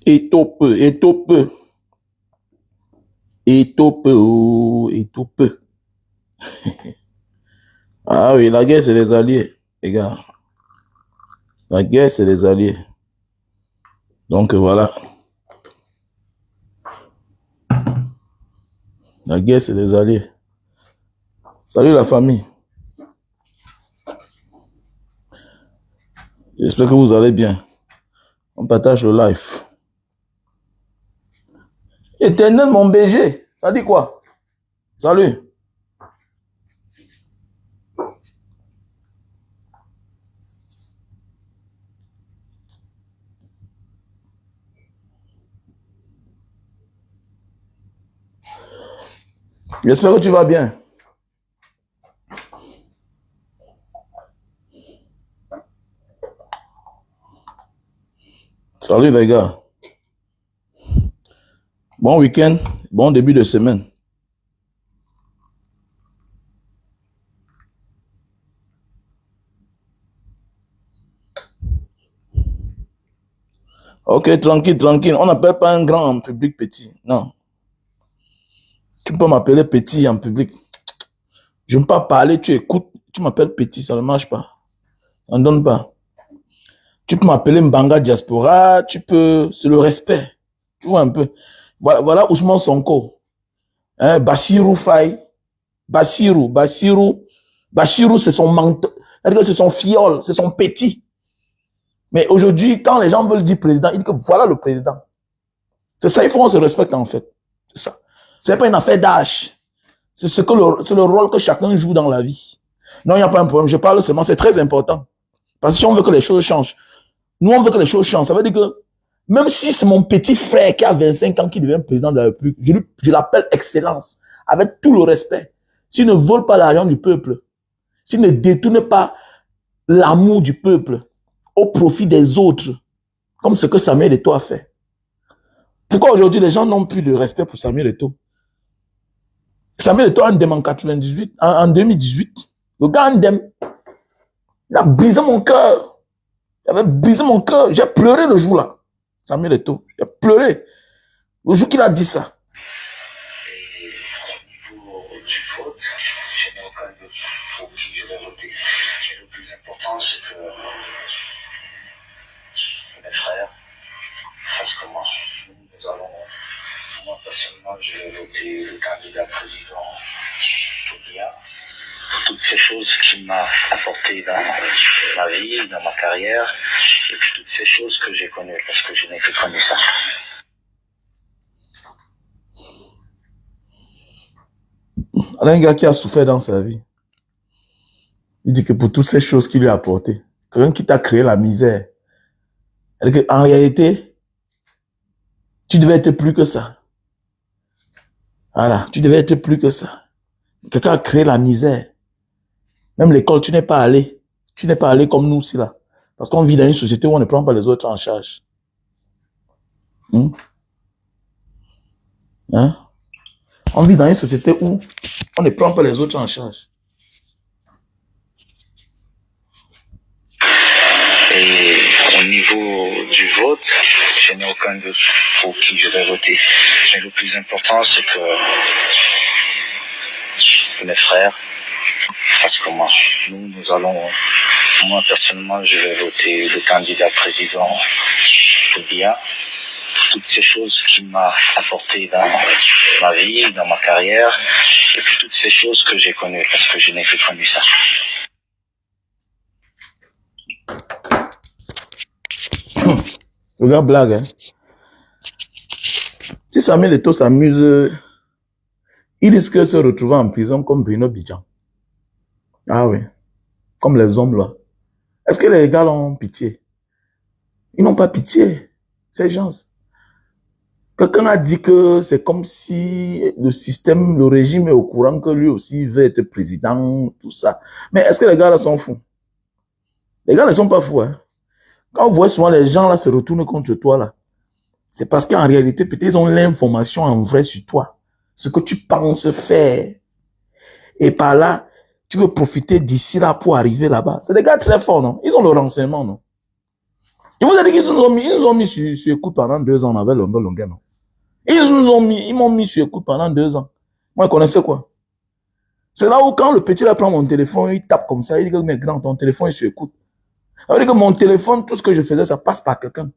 Étope, étope, étope, oh, étope. Ah oui, la guerre, c'est les alliés, les gars. La guerre, c'est les alliés. Donc voilà. La guerre, c'est les alliés. Salut la famille. J'espère que vous allez bien. On partage le live. Éternel, mon BG. Ça dit quoi? Salut. J'espère que tu vas bien. Salut les gars. Bon week-end, bon début de semaine. Ok, tranquille, tranquille. On n'appelle pas un grand en public petit. Non. Tu peux m'appeler petit en public. Je ne veux pas parler, tu écoutes. Tu m'appelles petit, ça ne marche pas. Ça ne donne pas. Tu peux m'appeler Mbanga Diaspora, tu peux... C'est le respect. Tu vois un peu. Voilà Ousmane Sonko. Hein, Bassirou Faye. Bassirou, c'est son mentor. C'est son fiole, c'est son petit. Mais aujourd'hui, quand les gens veulent dire président, ils disent que voilà le président. C'est ça, il faut qu'on se respecte en fait. C'est ça. C'est pas une affaire d'âge. C'est le rôle que chacun joue dans la vie. Non, il n'y a pas un problème. Je parle seulement, c'est très important. Parce que si on veut que les choses changent, nous on veut que les choses changent. Ça veut dire que même si c'est mon petit frère qui a 25 ans qui devient président de la République, je l'appelle excellence, avec tout le respect. S'il ne vole pas l'argent du peuple, s'il ne détourne pas l'amour du peuple au profit des autres, comme ce que Samuel Eto'o a fait. Pourquoi aujourd'hui les gens n'ont plus de respect pour Samuel Eto'o? Samuel Eto'o Andem en 98, en 2018, le gars Andem, il a brisé mon cœur. Il avait brisé mon cœur. J'ai pleuré le jour-là. Samuel Eto'o, j'ai pleuré. Le jour qu'il a dit ça. Et au niveau du vote, je n'ai aucun doute pour qui je vais voter. Mais le plus important, c'est que mes frères fassent comme moi. Moi personnellement, je vais voter le candidat président Toubia pour toutes ces choses qu'il m'a apportées dans ma vie, dans ma carrière, et puis toutes ces choses que j'ai connues, parce que je n'ai que connu ça. Un gars qui a souffert dans sa vie, il dit que pour toutes ces choses qu'il lui a apportées, quelqu'un qui t'a créé la misère, en réalité, tu devais être plus que ça. Voilà, tu devais être plus que ça. Quelqu'un a créé la misère. Même l'école, tu n'es pas allé. Tu n'es pas allé comme nous aussi là. Parce qu'on vit dans une société où on ne prend pas les autres en charge. Hein? On vit dans une société où on ne prend pas les autres en charge. Et au niveau du vote, je n'ai aucun doute pour qui je vais voter. Mais le plus important, c'est que mes frères fassent comme moi. Moi personnellement, je vais voter le candidat président Toubia pour toutes ces choses qu'il m'a apportées dans ma vie, dans ma carrière, et puis toutes ces choses que j'ai connues, parce que je n'ai que connu ça. Le gars blague, hein. Si Samuel Eto'o s'amuse, il risque de se retrouver en prison comme Bruno Bidjan. Ah oui, comme les hommes là. Est-ce que les gars ont pitié? Ils n'ont pas pitié, ces gens. Quelqu'un a dit que c'est comme si le système, le régime est au courant que lui aussi veut être président, tout ça. Mais est-ce que les gars là sont fous? Les gars ne sont pas fous, hein. Quand vous voyez souvent les gens là se retournent contre toi là, c'est parce qu'en réalité, peut-être ils ont l'information en vrai sur toi. Ce que tu penses faire. Et par là, tu veux profiter d'ici là pour arriver là-bas. C'est des gars très forts, non? Ils ont le renseignement, non? Je vous ai dit qu'ils nous ont mis sur écoute pendant 2 ans, on avait longueur, non? Ils m'ont mis sur écoute pendant 2 ans. Moi, je connaissais quoi? C'est là où quand le petit là prend mon téléphone, il tape comme ça, il dit que mais grand, ton téléphone est sur écoute. Ça veut dire que mon téléphone, tout ce que je faisais, ça passe par quelqu'un.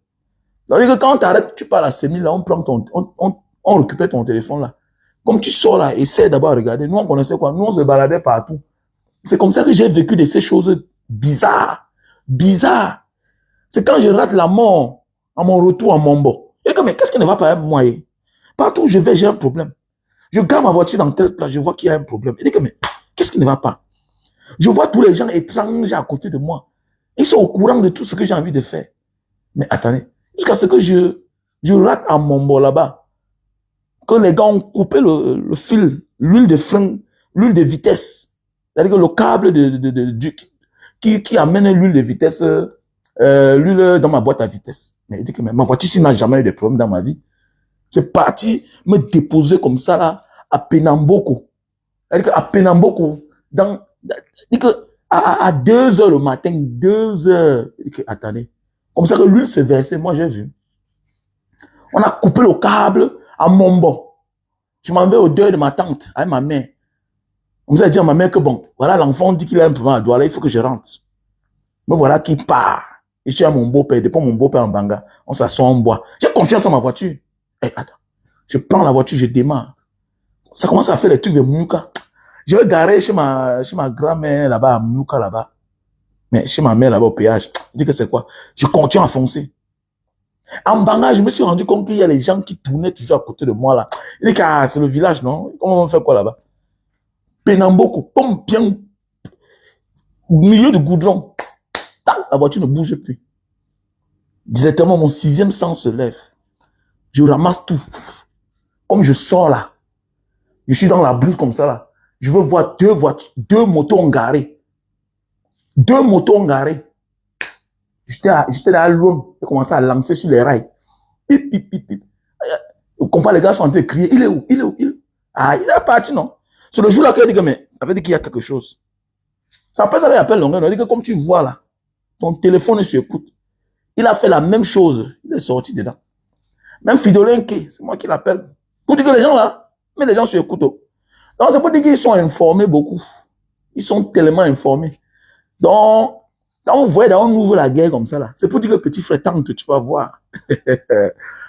Ça veut dire que quand on t'arrête, tu parles à Sémile, là, on récupère ton téléphone là. Comme tu sors là, essaie d'abord de regarder. Nous, on connaissait quoi? Nous, on se baladait partout. C'est comme ça que j'ai vécu de ces choses bizarres. Bizarres. C'est quand je rate la mort à mon retour à Mombo. Et comme, mais qu'est-ce qui ne va pas avec moi? Partout où je vais, j'ai un problème. Je garde ma voiture dans telle place, je vois qu'il y a un problème. Il dit que, mais qu'est-ce qui ne va pas? Je vois tous les gens étrangers à côté de moi. Ils sont au courant de tout ce que j'ai envie de faire. Mais attendez, jusqu'à ce que je rate à Mombo là-bas, que les gars ont coupé le fil, l'huile de frein, l'huile de vitesse. C'est-à-dire que le câble qui amène l'huile de vitesse, l'huile dans ma boîte à vitesse. Mais il dit que ma voiture, s'il n'a jamais eu de problème dans ma vie, c'est parti me déposer comme ça là, à Penamboko. C'est-à-dire qu'à Penamboko, dit que à 2 heures le matin, 2 heures, il dit que, attendez, comme ça que l'huile se versait, moi j'ai vu. On a coupé le câble à Mombo. Je m'en vais au deuil de ma tante, avec ma mère. On me a dit à ma mère que bon, voilà, l'enfant dit qu'il a un problème à Douala, il faut que je rentre. Mais voilà qu'il part. Et je suis à mon beau-père, depuis mon beau-père en Banga, on s'assoit en bois. J'ai confiance en ma voiture. Hey, attends, je prends la voiture, je démarre. Ça commence à faire les trucs de Mouka. Je vais garer chez ma grand-mère là-bas, à Mouka là-bas. Mais chez ma mère là-bas au péage, je dis que c'est quoi? Je continue à foncer. En Banga, je me suis rendu compte qu'il y a les gens qui tournaient toujours à côté de moi là. Il dit que ah, c'est le village, non? Comment on fait quoi là-bas? Penamboko, comme bien au milieu du goudron. La voiture ne bouge plus. Directement, mon 6e sens se lève. Je ramasse tout. Comme je sors là, je suis dans la boue comme ça là. Je veux voir 2 motos garées. 2 motos garées. J'étais là à l'homme. J'ai commencé à lancer sur les rails. Pip, pip, pip, pip. Au compas, les gars sont en train de crier. Il est où? Il est où? Ah, il est parti, non? C'est le jour là qu'il a dit que, mais, ça veut dire qu'il y a quelque chose. C'est après ça qu'il appelle Longueur. Il dit que, comme tu vois là, ton téléphone est sur écoute. Il a fait la même chose. Il est sorti dedans. Même Fidolenke, c'est moi qui l'appelle. Pour dire que les gens là, mais les gens sur écoute. Donc, c'est pour dire qu'ils sont informés beaucoup. Ils sont tellement informés. Donc, quand vous voyez, on ouvre la guerre comme ça là, c'est pour dire que petit frère, tante, tu vas voir.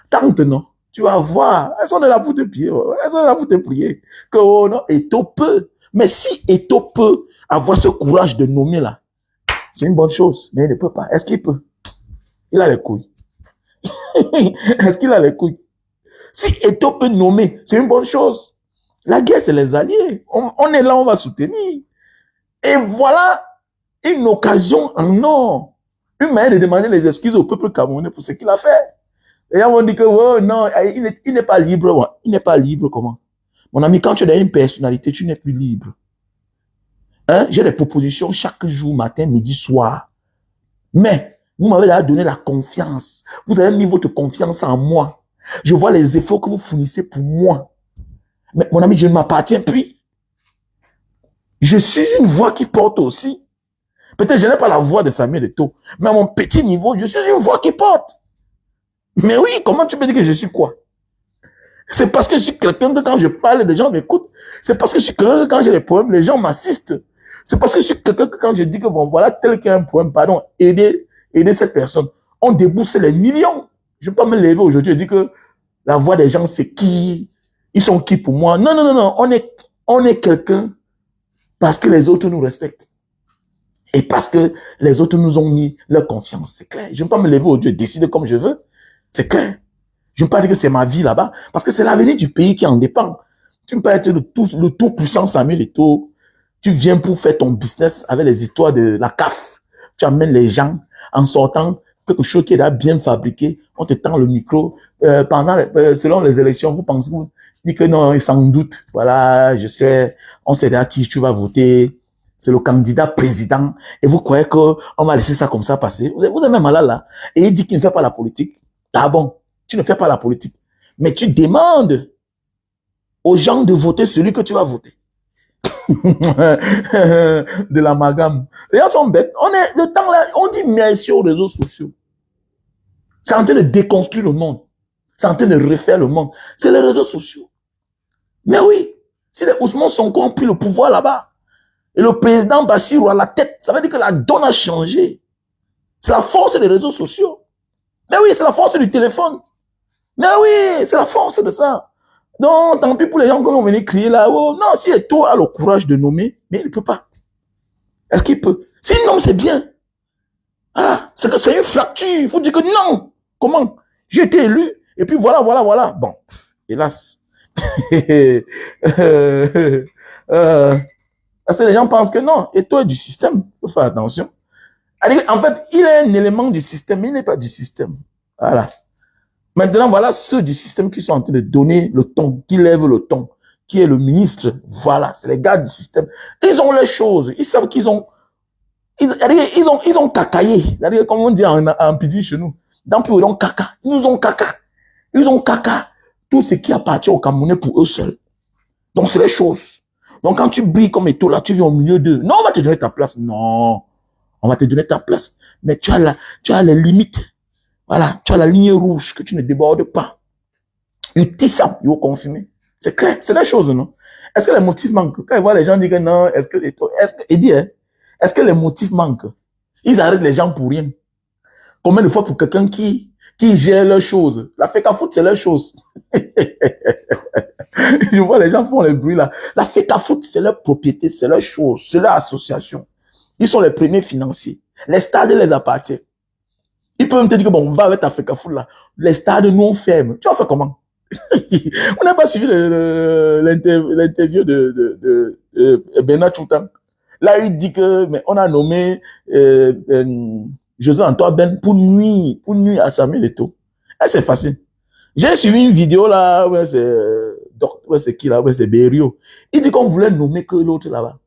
Tante, non. Tu vas voir. Elles sont là pour te prier. Elles sont là pour te prier. Que, oh non, Eto peut. Mais si Eto peut avoir ce courage de nommer là, c'est une bonne chose. Mais il ne peut pas. Est-ce qu'il peut? Il a les couilles. Est-ce qu'il a les couilles? Si Eto peut nommer, c'est une bonne chose. La guerre, c'est les alliés. On est là, on va soutenir. Et voilà une occasion en or. Une manière de demander les excuses au peuple camerounais pour ce qu'il a fait. Les gens vont dire que oh, non, il n'est pas libre. Ouais. Il n'est pas libre comment? Mon ami, quand tu as une personnalité, tu n'es plus libre. Hein? J'ai des propositions chaque jour, matin, midi, soir. Mais vous m'avez déjà donné la confiance. Vous avez mis votre confiance en moi. Je vois les efforts que vous fournissez pour moi. Mais mon ami, je ne m'appartiens plus. Je suis une voix qui porte aussi. Peut-être que je n'ai pas la voix de Samuel Eto'o, mais à mon petit niveau, je suis une voix qui porte. Mais oui, comment tu peux dire que je suis quoi? C'est parce que je suis quelqu'un que quand je parle, les gens m'écoutent. C'est parce que je suis quelqu'un que quand j'ai des problèmes, les gens m'assistent. C'est parce que je suis quelqu'un que quand je dis que bon, voilà, tel qui a un problème, pardon, aider cette personne. On débourse les millions. Je ne peux pas me lever aujourd'hui et dire que la voix des gens, c'est qui? Ils sont qui pour moi? Non, non, non, non. On est quelqu'un parce que les autres nous respectent. Et parce que les autres nous ont mis leur confiance. C'est clair. Je ne peux pas me lever aujourd'hui et décider comme je veux. C'est clair. Je ne peux pas dire que c'est ma vie là-bas, parce que c'est l'avenir du pays qui en dépend. Tu ne peux pas être le tout puissant Samuel Eto'o. Tu viens pour faire ton business avec les histoires de la CAF. Tu amènes les gens en sortant quelque chose qui est là bien fabriqué. On te tend le micro. Selon les élections, vous pensez, vous dites que non, sans doute. Voilà, je sais, on sait à qui tu vas voter. C'est le candidat président. Et vous croyez qu'on va laisser ça comme ça passer? Vous êtes même malade là. Et il dit qu'il ne fait pas la politique. Ah bon? Tu ne fais pas la politique. Mais tu demandes aux gens de voter celui que tu vas voter. De l'amalgame. Les gens sont bêtes. Le temps là, on dit merci aux réseaux sociaux. C'est en train de déconstruire le monde. C'est en train de refaire le monde. C'est les réseaux sociaux. Mais oui, si les Ousmane Sonko ont pris le pouvoir là-bas, et le président Bassirou à la tête, ça veut dire que la donne a changé. C'est la force des réseaux sociaux. Mais oui, c'est la force du téléphone. Mais oui, c'est la force de ça. Donc, tant pis pour les gens qui vont venir crier là. Oh, non, si Eto'o a le courage de nommer, mais il ne peut pas. Est-ce qu'il peut? S'il nomme, c'est bien. Voilà, c'est une fracture. Il faut dire que non. Comment? J'ai été élu, et puis voilà, voilà, voilà. Bon, hélas. Parce que les gens pensent que non, Eto'o est du système. Il faut faire attention. En fait, il est un élément du système, mais il n'est pas du système. Voilà. Maintenant, voilà ceux du système qui sont en train de donner le ton, qui lèvent le ton, qui est le ministre. Voilà, c'est les gars du système. Ils ont les choses. Ils savent qu'ils ont... Ils ont cacaillé. Comme on dit en pidgin chez nous. Dans plus, ils ont caca. Ils nous ont caca. Ils ont caca. Tout ce qui appartient aux Camerounais pour eux seuls. Donc, c'est les choses. Donc, quand tu brilles comme Eto'o, là, tu viens au milieu d'eux. Non, on va te donner ta place. Non. On va te donner ta place. Mais tu as les limites. Voilà. Tu as la ligne rouge que tu ne débordes pas. Il tisse ça. Il faut confirmer. C'est clair. C'est les choses, non? Est-ce que les motifs manquent? Quand ils voient les gens dire que non, est-ce que les motifs manquent? Ils arrêtent les gens pour rien. Combien de fois pour quelqu'un qui gère leurs choses? La FECAFOOT, c'est leur chose. Je vois les gens font le bruit là. La FECAFOOT, c'est leur propriété, c'est leur chose, c'est leur association. Ils sont les premiers financiers. Les stades les appartiennent. Ils peuvent me dire que bon, on va avec ta FECAFOOT là. Les stades, nous on ferme. Tu vas faire comment? On n'a pas suivi l'interview de Bernard Choutan. Là, il dit que, mais on a nommé José Antoine Ben pour nuire à Samuel Eto'o. C'est facile. J'ai suivi une vidéo là, c'est qui là, c'est Berio. Il dit qu'on voulait nommer que l'autre là-bas.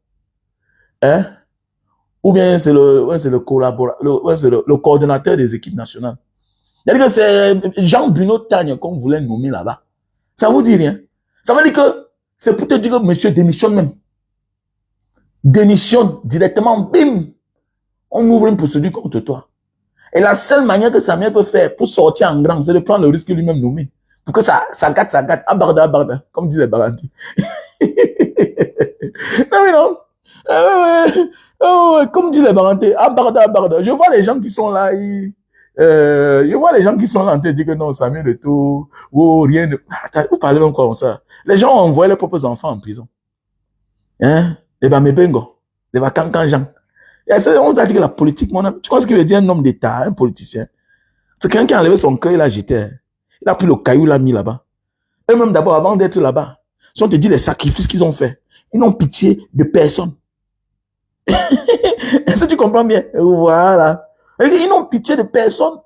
Hein? Ou bien c'est le collaborateur, c'est le coordonnateur des équipes nationales. C'est-à-dire que c'est Jean Bruno Tagne qu'on voulait nommer là-bas. Ça vous dit rien? Ça veut dire que c'est pour te dire que monsieur démissionne même. Démissionne directement, bim! On ouvre une procédure contre toi. Et la seule manière que Samuel peut faire pour sortir en grand, c'est de prendre le risque lui-même nommé. Pour que ça gâte. Abarda, comme disent les Baranti. Non, mais non. Comme disent les Baranti, abarda. Je vois les gens qui sont là, je vois les gens qui sont là en train de dire que non, Samuel Eto'o, oh, rien de... Attends, vous parlez même quoi comme ça? Les gens ont envoyé leurs propres enfants en prison. Hein? Les Bamebengo, les Vakankanjan. On a dit que la politique, tu vois ce qu'il veut dire un homme d'État, un politicien? C'est quelqu'un qui a enlevé son cœur, il a jeté. Il a pris le caillou, il l'a mis là-bas. Eux-mêmes d'abord, avant d'être là-bas, si on te dit les sacrifices qu'ils ont fait, ils n'ont pitié de personne. Est-ce que tu comprends bien? Voilà. Ils n'ont pitié de personne.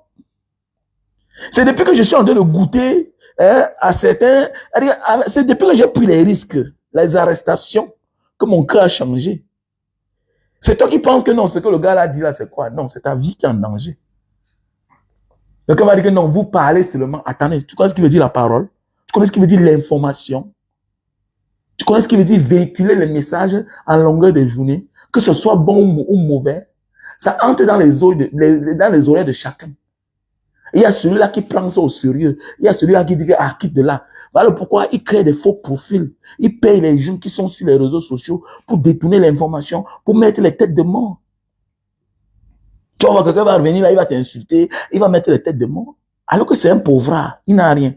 C'est depuis que je suis en train de goûter à certains... C'est depuis que j'ai pris les risques, les arrestations, que mon cœur a changé. C'est toi qui penses que non, ce que le gars là dit là, c'est quoi? Non, c'est ta vie qui est en danger. Donc on va dire que non, vous parlez seulement. Attendez, tu connais ce qui veut dire la parole? Tu connais ce qui veut dire l'information? Tu connais ce qui veut dire véhiculer les messages en longueur de journée? Que ce soit bon ou mauvais, ça entre dans les oreilles de chacun. Il y a celui-là qui prend ça au sérieux. Il y a celui-là qui dit que, ah, quitte de là. Voilà pourquoi il crée des faux profils. Il paye les gens qui sont sur les réseaux sociaux pour détourner l'information, pour mettre les têtes de mort. Tu vois, quelqu'un va revenir là, il va t'insulter, il va mettre les têtes de mort. Alors que c'est un pauvre, il n'a rien.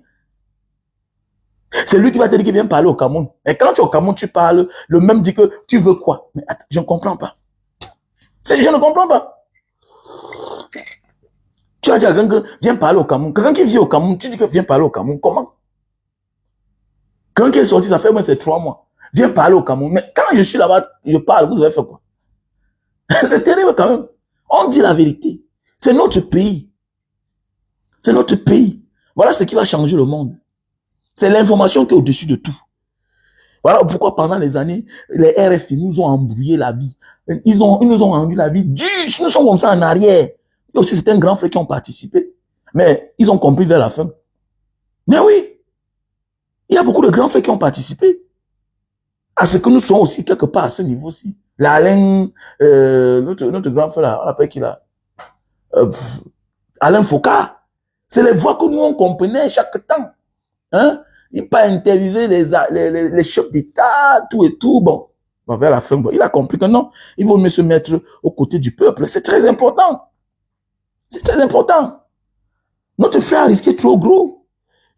C'est lui qui va te dire qu'il vient parler au Cameroun. Et quand tu es au Cameroun, tu parles, le même dit que tu veux quoi? Mais attends, je ne comprends pas. Je ne comprends pas. Tu as dit à quelqu'un, viens parler au Cameroun. Quelqu'un qui vit au Cameroun, tu dis que viens parler au Cameroun. Comment? Quelqu'un qui est sorti, ça fait moins c'est 3 mois. Viens parler au Cameroun. Mais quand je suis là-bas, je parle, vous avez fait quoi? C'est terrible quand même. On dit la vérité. C'est notre pays. C'est notre pays. Voilà ce qui va changer le monde. C'est l'information qui est au-dessus de tout. Voilà pourquoi pendant les années, les RFI nous ont embrouillé la vie. Ils nous ont rendu la vie dure. Nous sommes comme ça en arrière. Et aussi, c'est un grand frère qui ont participé. Mais ils ont compris vers la fin. Mais oui, il y a beaucoup de grands frères qui ont participé à ce que nous sommes aussi quelque part à ce niveau-ci. L'Alain, notre grand frère, on l'appelle qui là? Alain Foucault. C'est les voix que nous, on comprenait chaque temps. Hein? Il n'a pas interviewé les chefs d'État, tout et tout. Bon, vers la fin, bon, il a compris que non, il vaut mieux se mettre aux côtés du peuple. C'est très important. C'est très important. Notre frère a risqué trop gros.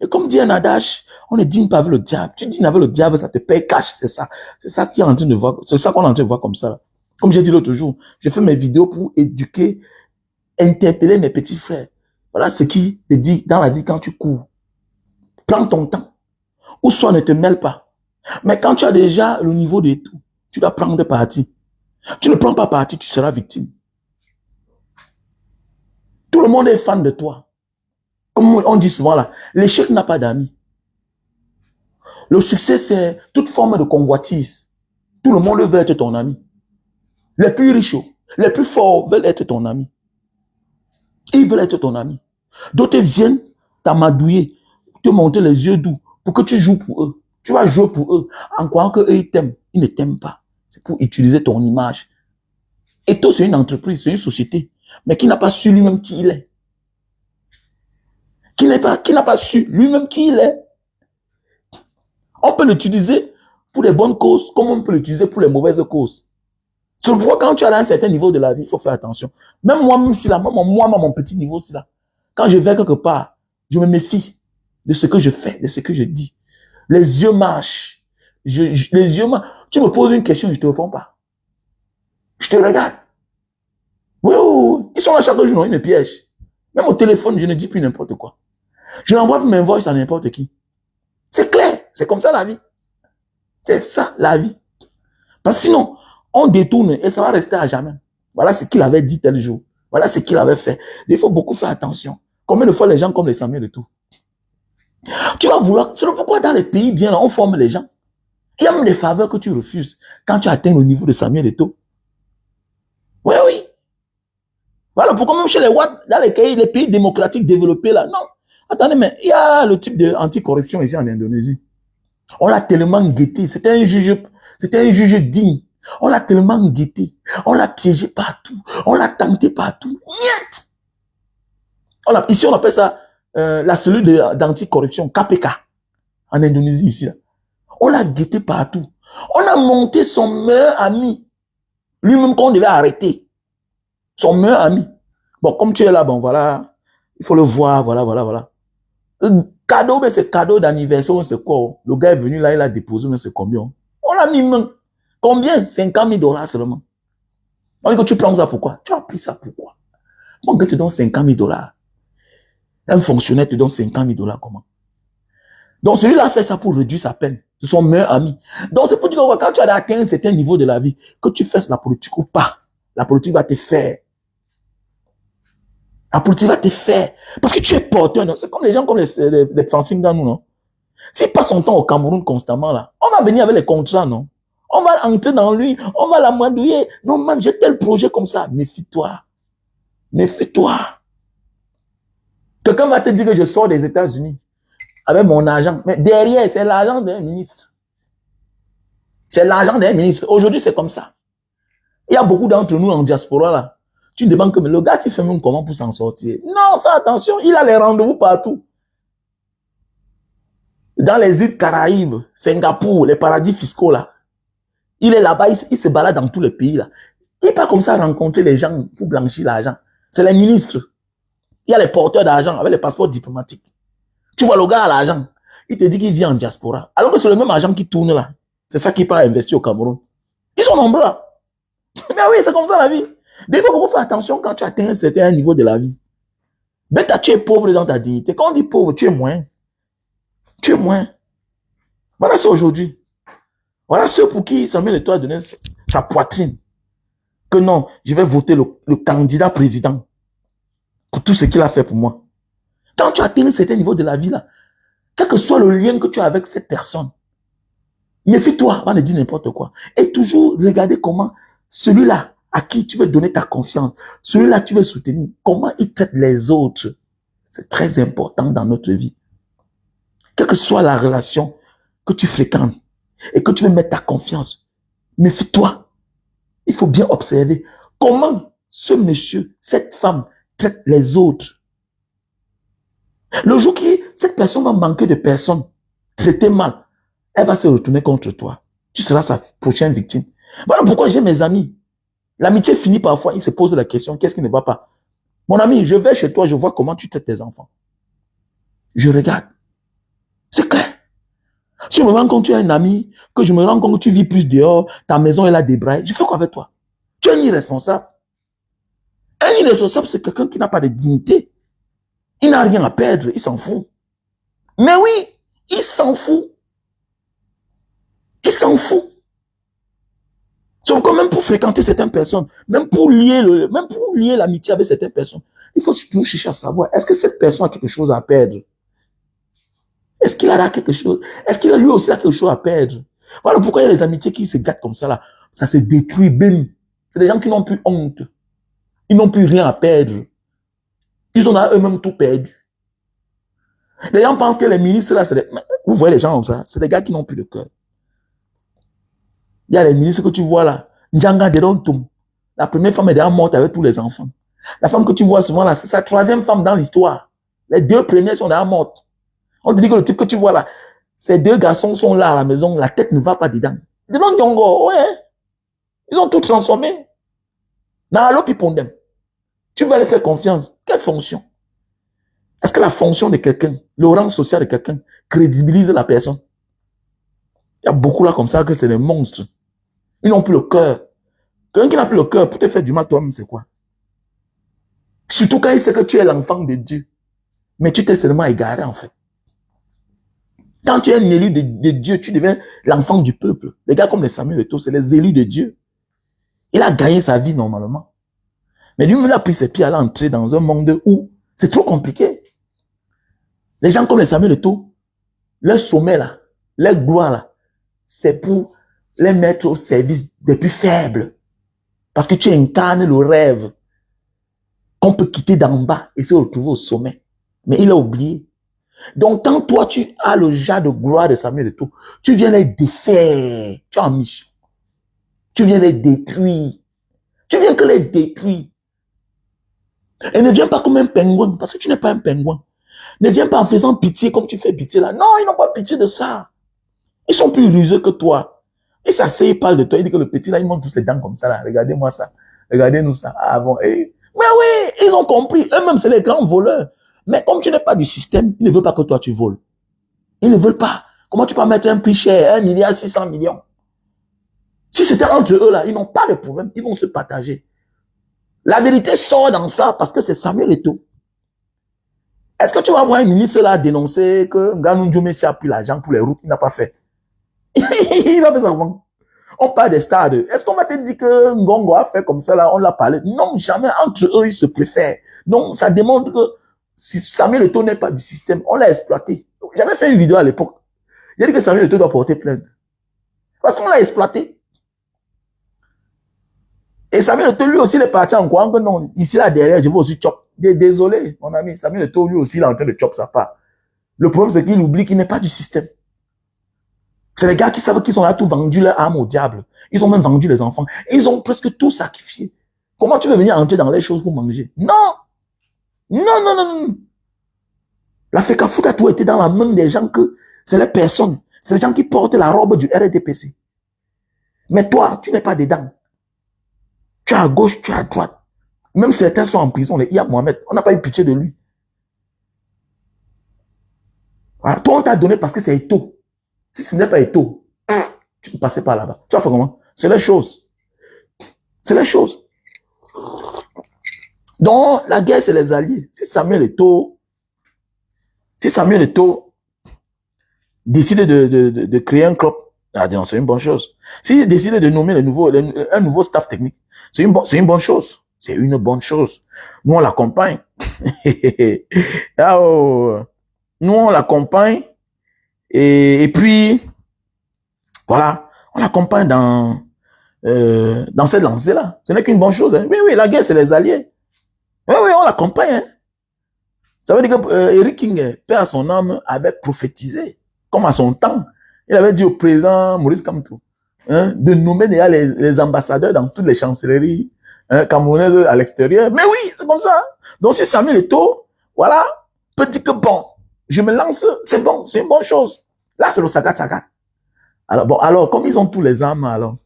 Et comme dit un adage, on ne dîne pas avec le diable. Tu dînes avec le diable, ça te paye cash, c'est ça. C'est ça qu'on est en train de voir. C'est ça qu'on est en train de voir comme ça. Comme j'ai dit l'autre jour, je fais mes vidéos pour éduquer, interpeller mes petits frères. Voilà ce qui te dit dans la vie quand tu cours. Prends ton temps. Ou soit ne te mêle pas. Mais quand tu as déjà le niveau de tout, tu dois prendre parti. Tu ne prends pas parti, tu seras victime. Tout le monde est fan de toi. Comme on dit souvent là, l'échec n'a pas d'amis. Le succès, c'est toute forme de convoitise. Tout le monde veut être ton ami. Les plus riches, les plus forts veulent être ton ami. Ils veulent être ton ami. D'autres viennent t'amadouiller, te montrer les yeux doux pour que tu joues pour eux. Tu vas jouer pour eux en croyant qu'eux, ils t'aiment. Ils ne t'aiment pas. C'est pour utiliser ton image. Et toi, c'est une entreprise, c'est une société, mais qui n'a pas su lui-même qui il est. Qui n'a pas su lui-même qui il est. On peut l'utiliser pour les bonnes causes, comme on peut l'utiliser pour les mauvaises causes. C'est pourquoi quand tu as un certain niveau de la vie, il faut faire attention. Même moi, même si là, moi, mon petit niveau, c'est là. Quand je vais quelque part, je me méfie de ce que je fais, de ce que je dis. Les yeux marchent. Les yeux marchent. Tu me poses une question, je ne te réponds pas. Je te regarde. Oui, oui, oui. Ils sont là chaque jour, ils me piègent. Même au téléphone, je ne dis plus n'importe quoi. Je n'envoie plus mes voices à n'importe qui. C'est clair. C'est comme ça la vie. C'est ça la vie. Parce que sinon, on détourne et ça va rester à jamais. Voilà ce qu'il avait dit tel jour. Voilà ce qu'il avait fait. Il faut beaucoup faire attention. Combien de fois les gens comme les Samuel et tout. Tu vas vouloir... C'est pourquoi dans les pays bien, là, on forme les gens. Il y a même des faveurs que tu refuses quand tu atteins le niveau de Samuel et tout. Oui, oui. Voilà pourquoi même chez les Ouatt, dans les pays démocratiques développés là, non. Attendez, mais il y a le type d'anticorruption ici en Indonésie. On l'a tellement guetté. C'était un juge digne. On l'a tellement guetté. On l'a piégé partout. On l'a tenté partout. Niet. Ici, on appelle ça la cellule d'anticorruption, KPK, en Indonésie, ici. Là. On l'a guetté partout. On a monté son meilleur ami. Lui-même qu'on devait arrêter. Son meilleur ami. Bon, comme tu es là, bon, voilà. Il faut le voir, voilà. Cadeau, mais c'est cadeau d'anniversaire, c'est quoi? Le gars est venu là, il a déposé, mais c'est combien? On l'a mis même. Combien? 50 000 $ seulement. On dit que tu prends ça pourquoi? Tu as pris ça pourquoi? Mon gars te donne 50 000 $. Un fonctionnaire te donne 50 000 $ comment? Donc celui-là a fait ça pour réduire sa peine. C'est son meilleur ami. Donc c'est pour dire que quand tu as atteint un certain niveau de la vie, que tu fasses la politique ou pas, la politique va te faire. La politique va te faire. Parce que tu es porteur. C'est comme les gens comme les Francines dans nous, non? S'il passe son temps au Cameroun constamment, là, on va venir avec les contrats, non? On va entrer dans lui, on va l'amadouiller. Non, man, j'ai tel projet comme ça. Méfie-toi. Méfie-toi. Quelqu'un va te dire que je sors des États-Unis avec mon argent. Mais derrière, c'est l'argent d'un ministre. C'est l'argent d'un ministre. Aujourd'hui, c'est comme ça. Il y a beaucoup d'entre nous en diaspora, là. Tu me demandes que le gars, tu fais même comment pour s'en sortir? Non, fais attention, il a les rendez-vous partout. Dans les îles Caraïbes, Singapour, les paradis fiscaux, là. Il est là-bas, il se balade dans tous les pays, là. Il n'est pas comme ça à rencontrer les gens pour blanchir l'argent. C'est les ministres. Il y a les porteurs d'argent avec les passeports diplomatiques. Tu vois le gars à l'argent, il te dit qu'il vit en diaspora. Alors que c'est le même argent qui tourne là. C'est ça qui part investir au Cameroun. Ils sont nombreux là. Mais oui, c'est comme ça la vie. Il faut beaucoup faire attention quand tu atteins un certain niveau de la vie. Bête, tu es pauvre dans ta dignité. Quand on dit pauvre, tu es moins. Tu es moins. Voilà ça aujourd'hui. Voilà ceux pour qui Samuel Eto'o a donné sa poitrine. Que non, je vais voter le candidat président. Pour tout ce qu'il a fait pour moi. Quand tu atteins un certain niveau de la vie là, quel que soit le lien que tu as avec cette personne, méfie-toi avant de dire n'importe quoi. Et toujours regarder comment celui-là à qui tu veux donner ta confiance, celui-là tu veux soutenir, comment il traite les autres. C'est très important dans notre vie. Quelle que soit la relation que tu fréquentes et que tu veux mettre ta confiance, méfie-toi. Il faut bien observer comment ce monsieur, cette femme traite les autres. Le jour qui cette personne va manquer de personnes, c'était mal, elle va se retourner contre toi. Tu seras sa prochaine victime. Voilà pourquoi j'ai mes amis. L'amitié finit parfois, ils se posent la question, qu'est-ce qui ne va pas? Mon ami, je vais chez toi, je vois comment tu traites tes enfants. Je regarde. C'est clair. Si je me rends compte que tu as un ami, que je me rends compte que tu vis plus dehors, ta maison est là débraillée, je fais quoi avec toi? Tu es un irresponsable. Un irresponsable, c'est quelqu'un qui n'a pas de dignité. Il n'a rien à perdre, il s'en fout. Mais oui, il s'en fout. Il s'en fout. C'est quand même pour fréquenter certaines personnes, même pour lier l'amitié avec certaines personnes, il faut toujours chercher à savoir, est-ce que cette personne a quelque chose à perdre? Est-ce qu'il a quelque chose? Est-ce qu'il a lui aussi a quelque chose à perdre? Voilà pourquoi il y a les amitiés qui se gâtent comme ça là. Ça se détruit, bim. C'est des gens qui n'ont plus honte. Ils n'ont plus rien à perdre. Ils ont eux-mêmes tout perdu. Les gens pensent que les ministres là, vous voyez les gens comme ça, c'est des gars qui n'ont plus de cœur. Il y a les ministres que tu vois là, Njanga Derontum. La première femme est déjà morte avec tous les enfants. La femme que tu vois souvent là, c'est sa troisième femme dans l'histoire. Les deux premières sont déjà mortes. On te dit que le type que tu vois là, ces deux garçons sont là à la maison, la tête ne va pas dedans. Dedans, Nyongo, ouais. Ils ont tout transformé. Nalo Pipondem. Tu vas leur faire confiance. Quelle fonction? Est-ce que la fonction de quelqu'un, le rang social de quelqu'un, crédibilise la personne? Il y a beaucoup là comme ça que c'est des monstres. Ils n'ont plus le cœur. Quelqu'un qui n'a plus le cœur pour te faire du mal toi-même, c'est quoi? Surtout quand il sait que tu es l'enfant de Dieu. Mais tu t'es seulement égaré en fait. Quand tu es un élu de Dieu, tu deviens l'enfant du peuple. Les gars comme les Samuel Eto'o, c'est les élus de Dieu. Il a gagné sa vie normalement. Mais lui-même, il a pris ses pieds à l'entrée dans un monde où c'est trop compliqué. Les gens comme les Samuel Eto'o, leur sommet là, leur gloire là, c'est pour les mettre au service des plus faibles. Parce que tu incarnes le rêve qu'on peut quitter d'en bas et se retrouver au sommet. Mais il a oublié. Donc, quand toi, tu as le genre de gloire de Samuel Eto'o, tu viens les défaire. Tu es en mission. Tu viens les détruire. Tu viens que les détruire. Et ne viens pas comme un pingouin, parce que tu n'es pas un pingouin. Ne viens pas en faisant pitié comme tu fais pitié là. Non, ils n'ont pas pitié de ça. Ils sont plus rusés que toi. Et ça, il parle de toi. Il dit que le petit là, il monte tous ses dents comme ça là. Regardez-moi ça. Regardez-nous ça. Ah bon. Et... mais oui, ils ont compris. Eux-mêmes, c'est les grands voleurs. Mais comme tu n'es pas du système, ils ne veulent pas que toi tu voles. Ils ne veulent pas. Comment tu peux mettre un prix cher, 1,6 milliard? Si c'était entre eux là, ils n'ont pas de problème. Ils vont se partager. La vérité sort dans ça parce que c'est Samuel Eto'o. Est-ce que tu vas voir un ministre là dénoncer que Nganou Djomesi a pris l'argent pour les routes? Il n'a pas fait. Il va faire ça avant. On parle des stades. Est-ce qu'on va te dire que Ngongo a fait comme ça là? On l'a parlé. Non, jamais. Entre eux, ils se préfèrent. Donc, ça démontre que si Samuel Eto'o n'est pas du système, on l'a exploité. J'avais fait une vidéo à l'époque. J'ai dit que Samuel Eto'o doit porter plainte. Parce qu'on l'a exploité. Et Samuel Eto'o, lui aussi, il est parti en croyant que non, ici, là, derrière, je vais aussi chop. Désolé, mon ami, Samuel Eto'o, lui aussi, il est en train de chop sa part. Le problème, c'est qu'il oublie qu'il n'est pas du système. C'est les gars qui savent qu'ils ont là tout vendu leur âme au diable. Ils ont même vendu les enfants. Ils ont presque tout sacrifié. Comment tu veux venir entrer dans les choses pour manger? Non! Non, non, non, non. La FECAFOOT a tout été dans la main des gens que c'est les personnes. C'est les gens qui portent la robe du RDPC. Mais toi, tu n'es pas dedans. Tu es à gauche, tu es à droite. Même certains sont en prison. Il y a Mohamed, on n'a pas eu pitié de lui. Voilà. Toi, on t'a donné parce que c'est Eto'o. Si ce n'est pas Eto'o, tu ne passais pas là-bas. Tu vas faire comment? C'est les choses. C'est les choses. Donc, la guerre, c'est les alliés. Si Samuel Eto'o décide de créer un club, c'est une bonne chose. S'il décide de nommer un nouveau staff technique, c'est une bonne chose. C'est une bonne chose. Nous, on l'accompagne. Nous, on l'accompagne. Et puis, voilà, on l'accompagne dans cette lancée-là. Ce n'est qu'une bonne chose. Hein. Oui, oui, la guerre, c'est les alliés. Oui, oui, on l'accompagne. Hein. Ça veut dire que Eric King, paix à son âme, avait prophétisé, comme à son temps. Il avait dit au président Maurice Kamto de nommer déjà les ambassadeurs dans toutes les chancelleries camerounaises à l'extérieur. Mais oui, c'est comme ça. Donc, si Samuel Eto'o, voilà, peut dire que bon, je me lance, c'est bon, c'est une bonne chose. Là, c'est le sagat. Alors, bon, alors, comme ils ont tous les armes, alors,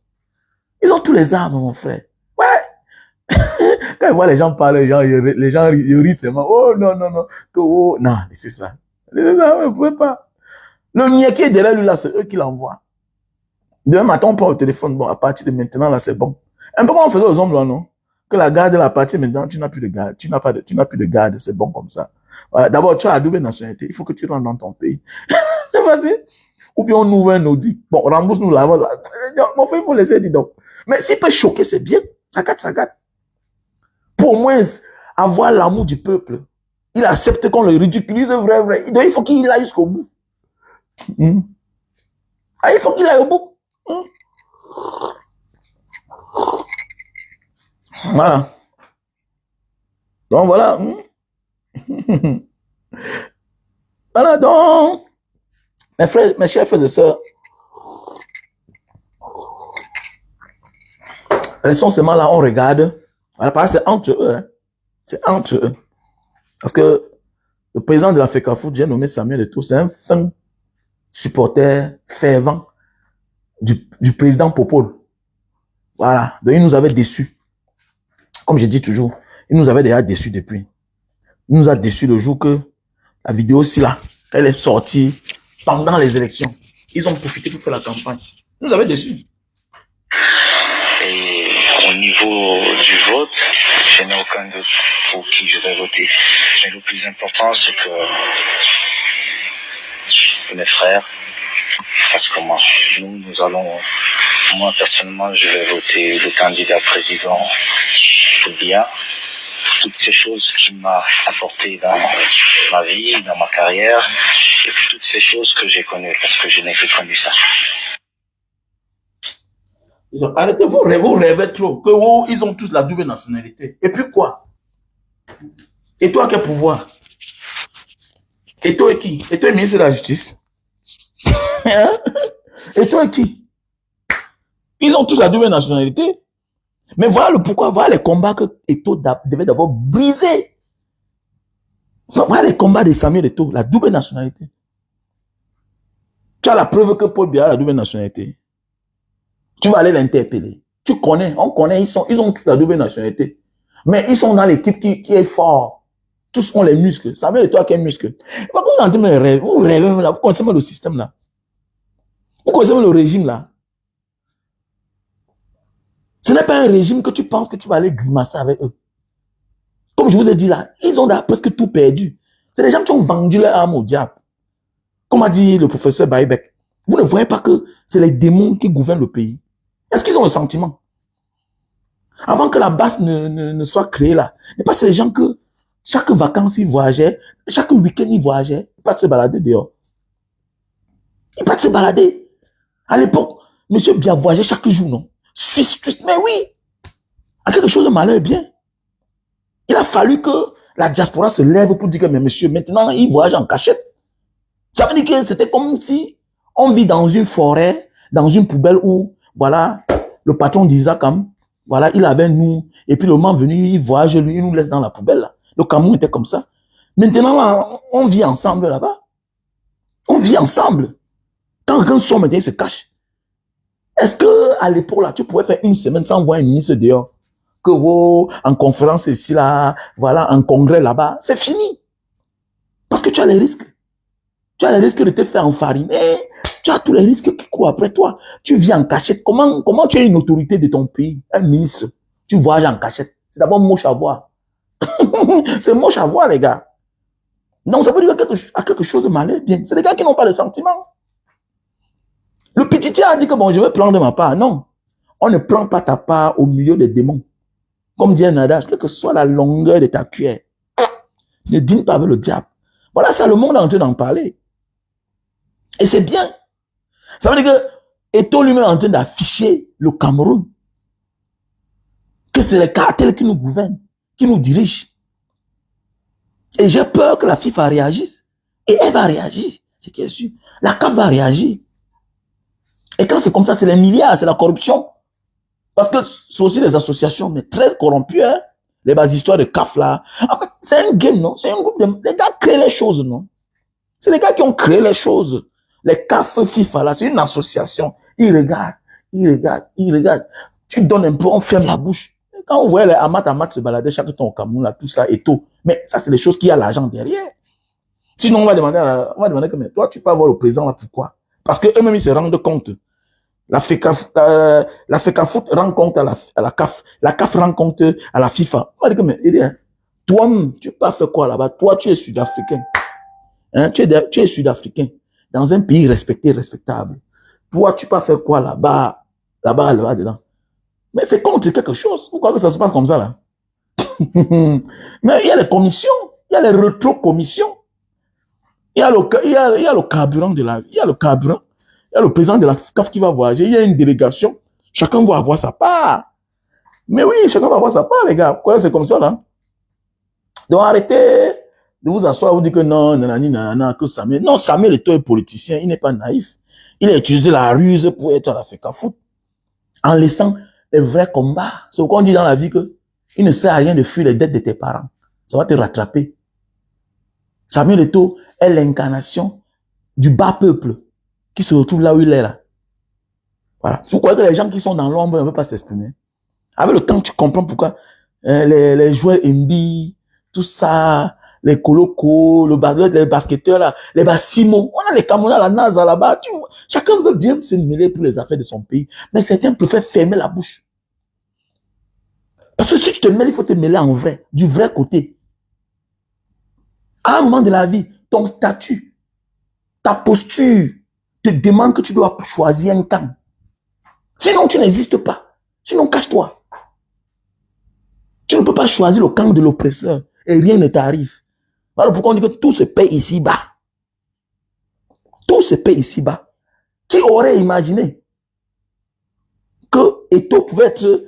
ils ont tous les armes, mon frère. Ouais. Quand ils voient les gens parler, les gens ils rient seulement. Oh, non. Que, oh, non, c'est ça. Les armes, vous ne pouvez pas. Le mien qui est derrière lui, là, c'est eux qui l'envoient. Demain matin, on prend le téléphone. Bon, à partir de maintenant, là, c'est bon. Un peu comme on faisait aux hommes, là, non? Que la garde, la partie maintenant, tu n'as plus de garde. Tu n'as plus de garde. C'est bon comme ça. Voilà. D'abord, tu as la double nationalité. Il faut que tu rentres dans ton pays. C'est facile. Ou bien on ouvre un audit. Bon, rembourse-nous là. Mon frère, il faut laisser dire donc. Mais s'il peut choquer, c'est bien. Ça gâte. Pour au moins avoir l'amour du peuple. Il accepte qu'on le ridiculise, vrai. Donc, il faut qu'il aille jusqu'au bout. Ah, il faut qu'il aille au bout. Voilà. Donc, voilà. Voilà, donc, mes frères, mes chers frères et sœurs, restons seulement là, on regarde. Voilà, parce que c'est entre eux. Hein. C'est entre eux. Parce que le président de la FECAFOOT, j'ai nommé Samuel Eto'o, c'est un fin supporter fervent du président Popol. Voilà. Donc, il nous avait déçus. Comme je dis toujours, il nous avait déjà déçus depuis. Il nous a déçus le jour que la vidéo aussi là, elle est sortie pendant les élections. Ils ont profité pour faire la campagne. Ils nous avaient déçus. Et au niveau du vote, je n'ai aucun doute pour qui je vais voter. Mais le plus important, c'est que mes frères fassent comme moi. Nous allons, moi personnellement, je vais voter le candidat président Biya pour toutes ces choses qu'il m'a apportées dans ma vie, dans ma carrière, et pour toutes ces choses que j'ai connues, parce que je n'ai que connu ça. Arrêtez, vous rêvez trop, que ils ont tous la double nationalité. Et puis quoi? Et toi, quel pouvoir? Et toi, qui? Et toi, ministre de la Justice? Et toi, qui? Ils ont tous la double nationalité. Mais voilà le pourquoi, voilà les combats que Eto'o devait d'abord briser. Voilà les combats de Samuel Eto'o, la double nationalité. Tu as la preuve que Paul Biya a la double nationalité. Tu vas aller l'interpeller. Tu connais, on connaît, ils ont toute la double nationalité. Mais ils sont dans l'équipe qui est fort. Tous ont les muscles. Samuel Eto'o a quel muscle? Pourquoi vous entendez rêver? Vous rêvez là, vous connaissez le système là. Vous connaissez le régime là. Ce n'est pas un régime que tu penses que tu vas aller grimacer avec eux. Comme je vous ai dit là, ils ont presque tout perdu. C'est des gens qui ont vendu leur âme au diable. Comme a dit le professeur Baïbek, vous ne voyez pas que c'est les démons qui gouvernent le pays. Est-ce qu'ils ont le sentiment? Avant que la base ne soit créée là, n'est pas ces gens que chaque vacances ils voyageaient, chaque week-end ils voyageaient, ils partent se balader dehors. Ils partent se balader. À l'époque, M. Biya voyageait chaque jour, non? Suisse, mais oui, à quelque chose de malheur bien. Il a fallu que la diaspora se lève pour dire que, mais monsieur, maintenant, il voyage en cachette. Ça veut dire que c'était comme si on vit dans une forêt, dans une poubelle où, voilà, le patron d'Isaac, voilà, il avait nous, et puis le moment venu, il voyage, lui, il nous laisse dans la poubelle, là. Le Cameroun était comme ça. Maintenant, là, on vit ensemble là-bas. On vit ensemble. Quand quelqu'un sort, maintenant, il se cache. Est-ce que à l'époque là, tu pouvais faire une semaine sans voir un ministre dehors? Que en conférence ici là, voilà, en congrès là-bas, c'est fini. Parce que tu as les risques. Tu as les risques de te faire enfariner. Tu as tous les risques qui courent après toi. Tu vis en cachette. Comment tu es une autorité de ton pays, un ministre? Tu voyages en cachette. C'est d'abord moche à voir. C'est moche à voir, les gars. Donc ça veut dire à quelque chose de malheur bien. C'est des gars qui n'ont pas de sentiments. Le petit a dit que bon, je vais prendre ma part. Non. On ne prend pas ta part au milieu des démons. Comme dit un adage, quelle que soit la longueur de ta cuillère, ne dîne pas avec le diable. Voilà, ça, le monde est en train d'en parler. Et c'est bien. Ça veut dire que Eto'o lui-même est en train d'afficher le Cameroun. Que c'est les cartels qui nous gouvernent, qui nous dirigent. Et j'ai peur que la FIFA réagisse. Et elle va réagir. C'est qui est sûr. La CAF va réagir. Et quand c'est comme ça, c'est les milliards, c'est la corruption. Parce que c'est aussi les associations, mais très corrompues. Hein? Les bases histoires de CAF là. En fait, c'est un game, non? C'est un groupe de... Les gars créent les choses, non? C'est les gars qui ont créé les choses. Les CAF FIFA là, c'est une association. Ils regardent, ils regardent, ils regardent. Tu donnes un peu, on ferme la bouche. Quand on voyait les Amat se balader chaque temps au Cameroun, là, tout ça et tout. Mais ça, c'est des choses qui a l'argent derrière. Sinon, on va demander que, mais toi, tu peux avoir le président là, pourquoi? Parce que eux-mêmes, ils se rendent compte. La FECAFOOT rend compte à la CAF. La CAF rend compte à la FIFA. On va dire que, mais, toi, tu peux pas faire quoi là-bas? Toi, tu es sud-africain. Hein? Tu es sud-africain. Dans un pays respecté, respectable. Toi, tu peux pas faire quoi là-bas? Là-bas, dedans. Mais c'est contre quelque chose. Pourquoi que ça se passe comme ça, là? Mais il y a les commissions. Il y a les rétro-commissions. Il y a le carburant de la vie. Il y a le carburant. Il y a le président de la CAF qui va voyager. Il y a une délégation. Chacun va avoir sa part. Mais oui, chacun va avoir sa part, les gars. Pourquoi c'est comme ça, là? Donc, arrêtez de vous asseoir, vous dire que non, nanani, nanana, que Samuel. Non, Samuel Eto'o est politicien. Il n'est pas naïf. Il a utilisé la ruse pour être à la FECAFOOT. En laissant les vrais combats. C'est ce qu'on dit dans la vie que il ne sert à rien de fuir les dettes de tes parents. Ça va te rattraper. Samuel Eto'o est l'incarnation du bas peuple qui se retrouve là où il est là. Voilà. Vous croyez que les gens qui sont dans l'ombre ne veulent pas s'exprimer? Avec le temps, tu comprends pourquoi les joueurs MB, tout ça, les colocos, les basketteurs là, les bassimos, on a les Camerounais, la NASA là-bas. Chacun veut bien se mêler pour les affaires de son pays, mais certains préfèrent fermer la bouche. Parce que si tu te mêles, il faut te mêler en vrai, du vrai côté. À un moment de la vie, ton statut, ta posture te demande que tu dois choisir un camp. Sinon, tu n'existes pas. Sinon, cache-toi. Tu ne peux pas choisir le camp de l'oppresseur et rien ne t'arrive. Voilà pourquoi on dit que tout se paie ici-bas. Tout se paie ici-bas. Qui aurait imaginé que Eto'o pouvait être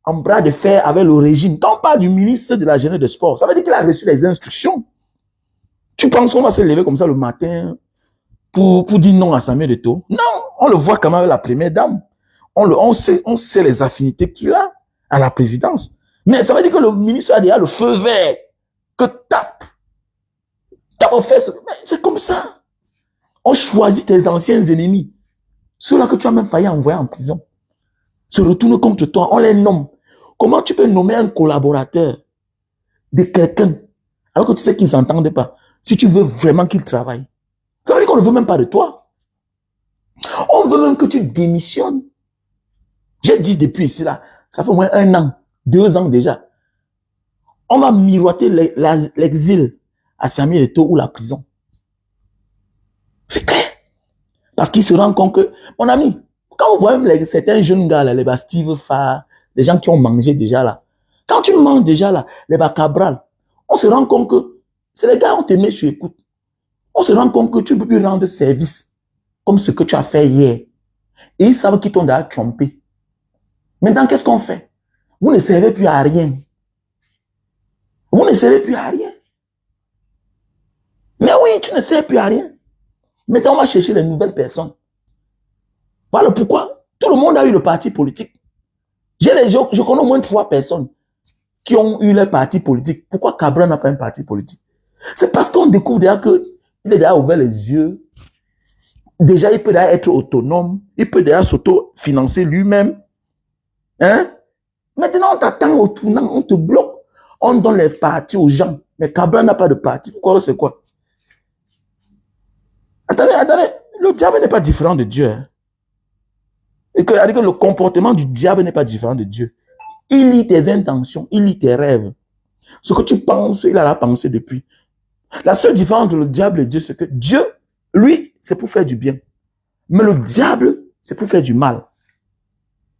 en bras de fer avec le régime? Quand on parle du ministre de la Jeunesse et des Sports, ça veut dire qu'il a reçu les instructions. Tu penses qu'on va se lever comme ça le matin pour dire non à Samuel Eto'o? Non, on le voit quand même avec la première dame. On sait les affinités qu'il a à la présidence. Mais ça veut dire que le ministre a déjà le feu vert. Que tape. Tape aux fesses. C'est comme ça. On choisit tes anciens ennemis. Ceux-là que tu as même failli envoyer en prison. Se retournent contre toi. On les nomme. Comment tu peux nommer un collaborateur de quelqu'un alors que tu sais qu'ils ne s'entendent pas? Si tu veux vraiment qu'il travaille. Ça veut dire qu'on ne veut même pas de toi. On veut même que tu démissionnes. J'ai dit depuis ici, là, ça fait au moins 1 an, 2 ans déjà. On va miroiter l'exil à Samuel Eto'o ou la prison. C'est clair. Parce qu'il se rend compte que, mon ami, quand vous voyez certains jeunes gars, là, les Steve Farr, les gens qui ont mangé déjà là, quand tu manges déjà là, les Cabral, on se rend compte que c'est les gars, on te met sur écoute. On se rend compte que tu ne peux plus rendre service comme ce que tu as fait hier. Et ils savent qu'ils t'ont déjà trompé. Maintenant, qu'est-ce qu'on fait? Vous ne servez plus à rien. Vous ne servez plus à rien. Mais oui, tu ne sers plus à rien. Maintenant, on va chercher les nouvelles personnes. Voilà pourquoi tout le monde a eu le parti politique. Je connais au moins 3 personnes qui ont eu leur parti politique. Pourquoi Cabral n'a pas un parti politique? C'est parce qu'on découvre déjà qu'il est déjà ouvert les yeux. Déjà, il peut déjà être autonome. Il peut déjà s'auto-financer lui-même. Hein? Maintenant, on t'attend au tournant, on te bloque. On donne les partis aux gens. Mais Cabral n'a pas de parti. Pourquoi c'est quoi? Attendez. Le diable n'est pas différent de Dieu. Hein? Et que le comportement du diable n'est pas différent de Dieu. Il lit tes intentions, il lit tes rêves. Ce que tu penses, il a la pensée depuis. La seule différence entre le diable et Dieu, c'est que Dieu, lui, c'est pour faire du bien. Mais le diable, c'est pour faire du mal.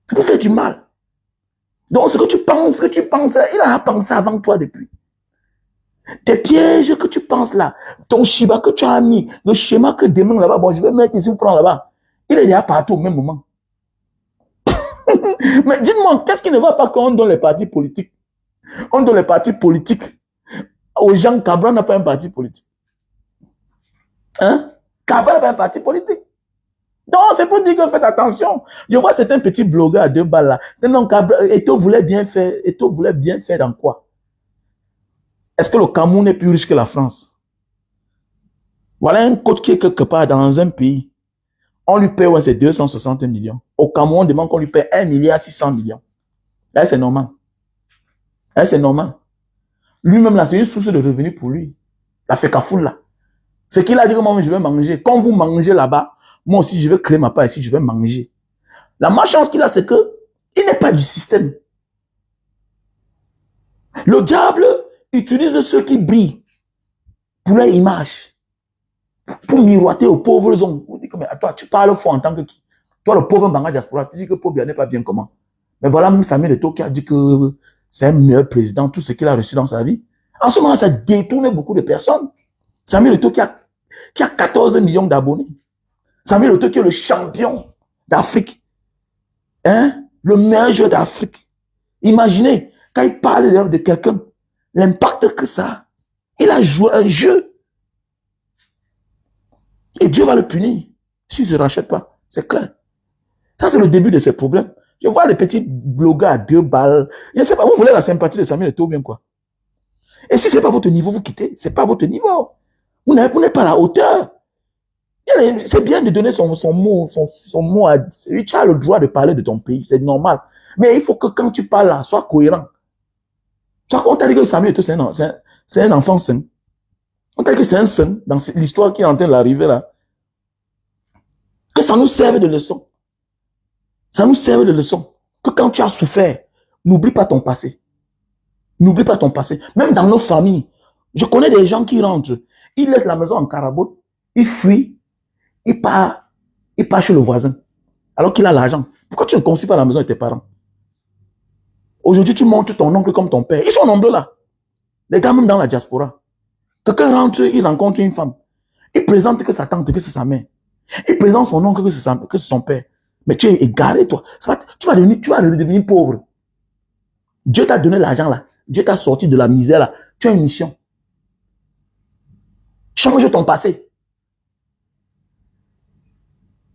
C'est pour faire du mal. Donc, ce que tu penses, il a pensé avant toi depuis. Tes pièges que tu penses là, ton Shiba que tu as mis, le schéma que demain là-bas, bon, je vais mettre ici, vous prendre là-bas. Il est déjà partout au même moment. Mais dites-moi, qu'est-ce qui ne va pas quand on donne les partis politiques? On donne les partis politiques aux gens. Cabral n'a pas un parti politique. Hein? Cabral n'a pas un parti politique. Donc, c'est pour dire que faites attention. Je vois certains petits blogueurs à 2 balles là. Non, Cabral, Eto'o voulait bien faire. Eto'o voulait bien faire dans quoi? Est-ce que le Cameroun est plus riche que la France? Voilà un coach qui est quelque part dans un pays. On lui paie, ouais, c'est 260 millions. Au Cameroun, on demande qu'on lui paie 1 milliard 600 millions. Là, c'est normal. Là, c'est normal. Lui-même, là, c'est une source de revenus pour lui. La Fekafoul, là. C'est qu'il a dit que moi, je vais manger. Quand vous mangez là-bas, moi aussi, je vais créer ma part ici, je vais manger. La malchance qu'il a, c'est que il n'est pas du système. Le diable utilise ceux qui brillent pour leur image, pour miroiter aux pauvres hommes. On dit que, mais toi, tu parles faux en tant que qui? Toi, le pauvre Banga Diaspora, tu dis que Paul Biya n'est pas bien comment? Mais voilà, même Samuel Eto'o qui a dit que c'est un meilleur président, tout ce qu'il a reçu dans sa vie. En ce moment, ça détourne beaucoup de personnes. Samuel Eto'o qui a 14 millions d'abonnés. Samuel Eto'o qui est le champion d'Afrique. Hein? Le meilleur joueur d'Afrique. Imaginez, quand il parle de quelqu'un, l'impact que ça a. Il a joué un jeu. Et Dieu va le punir s'il ne se rachète pas. C'est clair. Ça, c'est le début de ses problèmes. Je vois les petits blogueurs à 2 balles. Je ne sais pas, vous voulez la sympathie de Samuel Eto'o bien quoi? Et si ce n'est pas votre niveau, vous quittez. Ce n'est pas votre niveau. Vous n'êtes pas à la hauteur. C'est bien de donner son mot à... Tu as le droit de parler de ton pays, c'est normal. Mais il faut que quand tu parles là, sois cohérent. On t'a dit que Samuel Eto'o, c'est un enfant sain. On t'a dit que c'est un saint dans l'histoire qui est en train d'arriver là. Que ça nous serve de leçon. Ça nous serve de leçon. Que quand tu as souffert, n'oublie pas ton passé. N'oublie pas ton passé. Même dans nos familles, je connais des gens qui rentrent, ils laissent la maison en carabote, ils fuient, ils partent chez le voisin, alors qu'il a l'argent. Pourquoi tu ne construis pas la maison de tes parents? Aujourd'hui, tu montres ton oncle comme ton père. Ils sont nombreux là. Les gars, même dans la diaspora. Quelqu'un rentre, il rencontre une femme. Il présente que sa tante, que c'est sa mère. Il présente son oncle, que c'est son père. Mais tu es égaré, toi. Tu vas redevenir pauvre. Dieu t'a donné l'argent là. Dieu t'a sorti de la misère là. Tu as une mission. Change ton passé.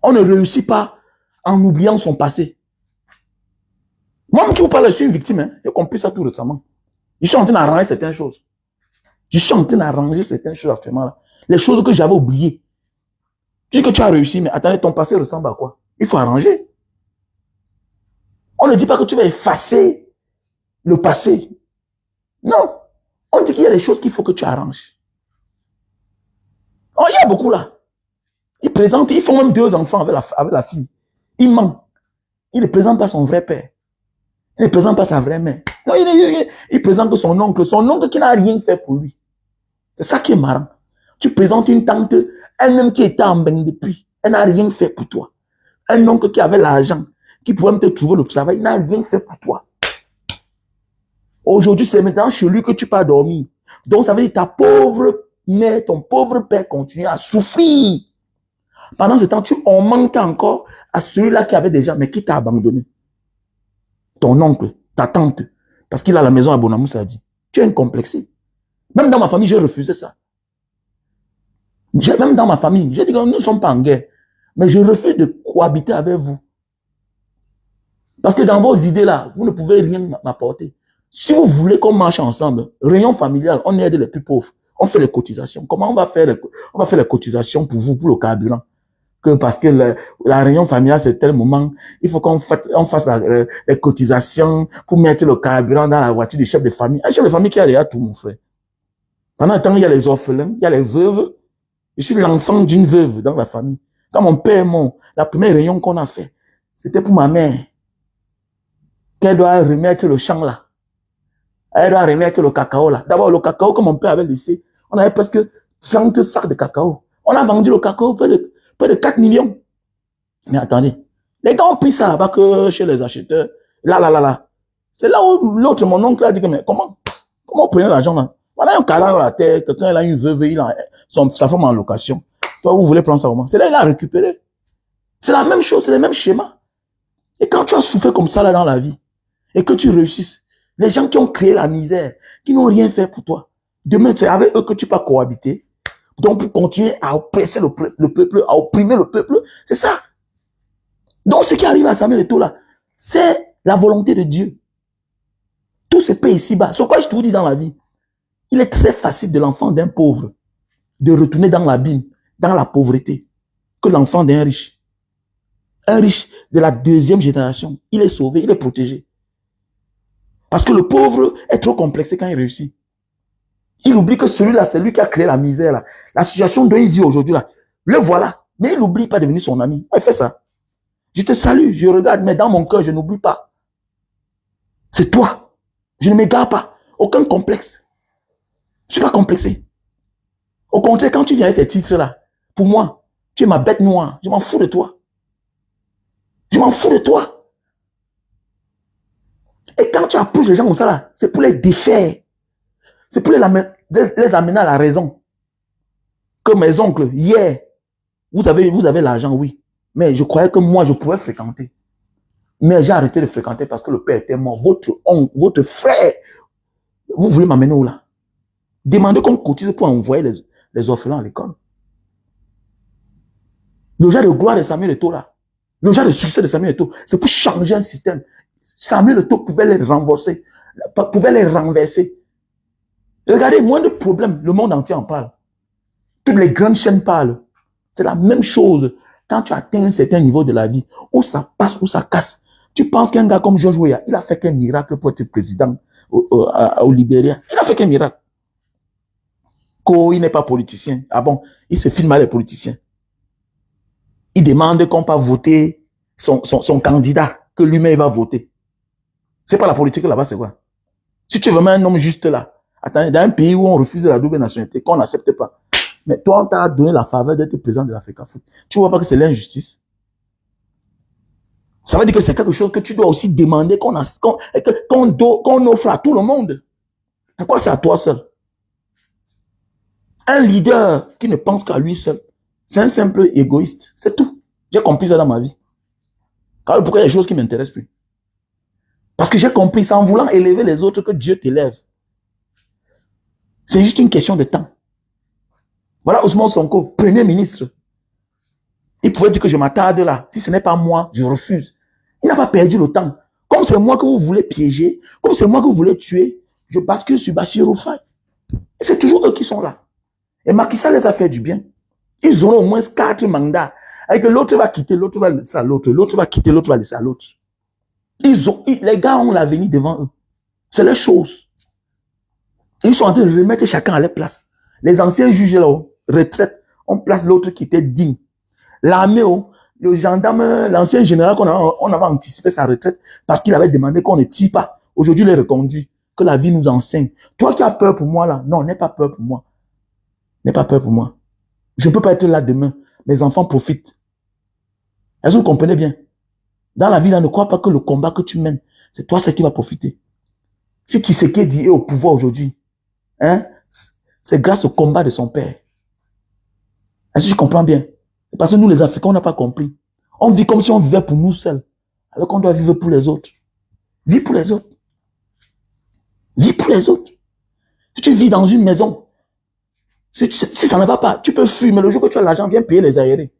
On ne réussit pas en oubliant son passé. Moi, qui vous parle, je suis une victime. Hein. J'ai compris ça tout récemment. Je suis en train d'arranger certaines choses. Je suis en train d'arranger certaines choses actuellement là. Les choses que j'avais oubliées. Tu dis que tu as réussi, mais attendez, ton passé ressemble à quoi? Il faut arranger. On ne dit pas que tu vas effacer le passé. Non. On dit qu'il y a des choses qu'il faut que tu arranges. Oh, il y a beaucoup là. Ils font même 2 enfants avec la fille. Il ment. Il ne présente pas son vrai père. Il ne présente pas sa vraie mère. Non, il présente que son oncle qui n'a rien fait pour lui. C'est ça qui est marrant. Tu présentes une tante, elle-même qui était en bain depuis. Elle n'a rien fait pour toi. Un oncle qui avait l'argent, qui pouvait même te trouver le travail, il n'a rien fait pour toi. Aujourd'hui, c'est maintenant chez lui que tu peux dormir. Donc, ça veut dire que ta pauvre mère, ton pauvre père continue à souffrir. Pendant ce temps, on manque encore à celui-là qui avait déjà, mais qui t'a abandonné. Ton oncle, ta tante, parce qu'il a la maison à Bonamou, ça dit. Tu es incomplexé. Même dans ma famille, j'ai refusé ça. Même dans ma famille, j'ai dit que nous ne sommes pas en guerre. Mais je refuse de cohabiter avec vous. Parce que dans vos idées là, vous ne pouvez rien m'apporter. Si vous voulez qu'on marche ensemble, réunion familiale, on aide les plus pauvres. On fait les cotisations. Comment on va faire les cotisations pour vous, pour le carburant? Que parce que la réunion familiale, c'est tel moment, il faut qu'on fasse les cotisations pour mettre le carburant dans la voiture du chef de famille. Un chef de famille qui a déjà tout, mon frère. Pendant ce temps, il y a les orphelins, il y a les veuves. Je suis l'enfant d'une veuve dans la famille. Quand mon père est mort, la première réunion qu'on a fait, c'était pour ma mère. Qu'elle doit remettre le champ là. Elle doit remettre le cacao là. D'abord, le cacao que mon père avait laissé, on avait presque 30 sacs de cacao. On a vendu le cacao près de 4 millions. Mais attendez, les gars ont pris ça là-bas que chez les acheteurs. Là. C'est là où l'autre, mon oncle, a dit que, mais comment on prenait l'argent là? Voilà un cadavre à la terre, quelqu'un a une veuve, il a sa femme en location. Toi, vous voulez prendre ça comment? C'est là il a récupéré. C'est la même chose, c'est le même schéma. Et quand tu as souffert comme ça là dans la vie, et que tu réussisses, les gens qui ont créé la misère, qui n'ont rien fait pour toi, demain, c'est avec eux que tu peux cohabiter. Donc, pour continuer à oppresser le peuple, à opprimer le peuple, c'est ça. Donc, ce qui arrive à Samuel Eto'o là, c'est la volonté de Dieu. Tout se paie ici-bas. C'est quoi je te vous dis dans la vie? Il est très facile de l'enfant d'un pauvre de retourner dans l'abîme, dans la pauvreté, que l'enfant d'un riche. Un riche de la deuxième génération, il est sauvé, il est protégé. Parce que le pauvre est trop complexé quand il réussit. Il oublie que celui-là, c'est lui qui a créé la misère, là. La situation dont il vit aujourd'hui, là. Le voilà. Mais il n'oublie pas de devenir son ami. Il fait ça. Je te salue, je regarde, mais dans mon cœur, je n'oublie pas. C'est toi. Je ne m'égare pas. Aucun complexe. Je ne suis pas complexé. Au contraire, quand tu viens avec tes titres là, pour moi, tu es ma bête noire. Je m'en fous de toi. Je m'en fous de toi. Et quand tu approches les gens comme ça là, c'est pour les défaire. C'est pour les amener à la raison. Que mes oncles, hier, vous avez l'argent, oui. Mais je croyais que moi, je pouvais fréquenter. Mais j'ai arrêté de fréquenter parce que le père était mort. Votre oncle, votre frère, vous voulez m'amener où là? Demandez qu'on cotise pour envoyer les orphelins à l'école. Le genre de gloire de Samuel Eto'o là, le genre de succès de Samuel Eto'o, c'est pour changer un système. Samuel Eto'o pouvait les renverser. Regardez, moins de problèmes, le monde entier en parle. Toutes les grandes chaînes parlent. C'est la même chose. Quand tu atteins un certain niveau de la vie, où ça passe, où ça casse, tu penses qu'un gars comme George Weah, il a fait qu'un miracle pour être président au Libéria. Il a fait qu'un miracle. Il n'est pas politicien. Ah bon, il se filme à les politiciens. Il demande qu'on pas voter son candidat, que lui-même va voter. C'est pas la politique là-bas, c'est quoi? Si tu es vraiment un homme juste là, attends, dans un pays où on refuse la double nationalité, qu'on n'accepte pas, mais toi, on t'a donné la faveur d'être président de l'Afrique Foot. Tu vois pas que c'est l'injustice? Ça veut dire que c'est quelque chose que tu dois aussi demander qu'on offre à tout le monde. Pourquoi c'est à toi seul? Un leader qui ne pense qu'à lui seul, c'est un simple égoïste. C'est tout. J'ai compris ça dans ma vie. Car pourquoi il y a des choses qui ne m'intéressent plus? Parce que j'ai compris, c'est en voulant élever les autres que Dieu t'élève. C'est juste une question de temps. Voilà Ousmane Sonko, premier ministre. Il pouvait dire que je m'attarde là. Si ce n'est pas moi, je refuse. Il n'a pas perdu le temps. Comme c'est moi que vous voulez piéger, comme c'est moi que vous voulez tuer, je bascule sur Bassirou Faye. Et c'est toujours eux qui sont là. Et Macky Sall les a fait du bien. Ils auront au moins 4 mandats. Et que l'autre va quitter, l'autre va laisser à l'autre. L'autre va quitter, l'autre va laisser à l'autre. Les gars ont l'avenir devant eux. C'est leur chose. Ils sont en train de remettre chacun à leur place. Les anciens juges là, retraite, on place l'autre qui était digne. L'armée, le gendarme, l'ancien général on avait anticipé sa retraite parce qu'il avait demandé qu'on ne tire pas. Aujourd'hui, il est reconduit. Que la vie nous enseigne. Toi qui as peur pour moi là, non, n'aie pas peur pour moi. N'aie pas peur pour moi. Je ne peux pas être là demain. Mes enfants profitent. Est-ce que vous comprenez bien? Dans la vie, là, ne crois pas que le combat que tu mènes, c'est toi qui va profiter. Si Tshisekedi est au pouvoir aujourd'hui, hein, c'est grâce au combat de son père. Est-ce que je comprends bien? Parce que nous, les Africains, on n'a pas compris. On vit comme si on vivait pour nous seuls, alors qu'on doit vivre pour les autres. Vis pour les autres. Vis pour les autres. Si tu vis dans une maison, si ça ne va pas, tu peux fuir, mais le jour que tu as l'argent, viens payer les aérés.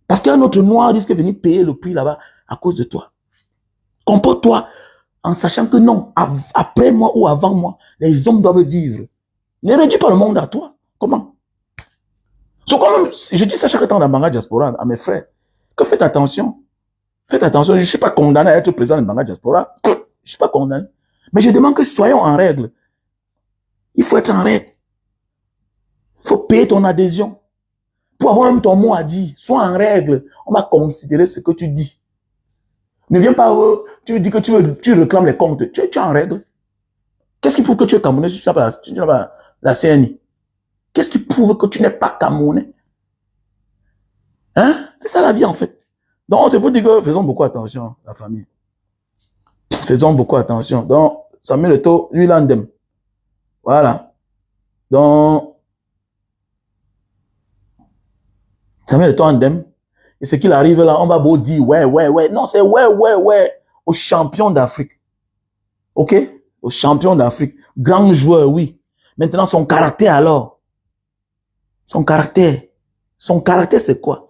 Parce qu'un autre noir risque de venir payer le prix là-bas à cause de toi. Comporte-toi en sachant que non, après moi ou avant moi, les hommes doivent vivre. Ne réduis pas le monde à toi. Comment? Quand même, je dis ça chaque temps dans Banga Diaspora à mes frères, que faites attention. Faites attention, je ne suis pas condamné à être président de Banga Diaspora. Je ne suis pas condamné. Mais je demande que soyons en règle. Il faut être en règle. Il faut payer ton adhésion. Pour avoir même ton mot à dire, sois en règle. On va considérer ce que tu dis. Ne viens pas, tu dis que tu réclames les comptes. Tu es en règle. Qu'est-ce qui prouve que tu es Camerounais si tu n'as pas la CNI? Qu'est-ce qui prouve que tu n'es pas Camerounais? Hein? C'est ça la vie en fait. Donc c'est pour dire que faisons beaucoup attention, la famille. Faisons beaucoup attention. Donc, Samuel Eto'o, lui, l'andem. Voilà. Donc, Samuel Eto'o andem. Et ce qu'il arrive là, on va beau dire, ouais. Non, c'est ouais. Au champion d'Afrique. OK? Au champion d'Afrique. Grand joueur, oui. Maintenant, son caractère alors. Son caractère. Son caractère, c'est quoi?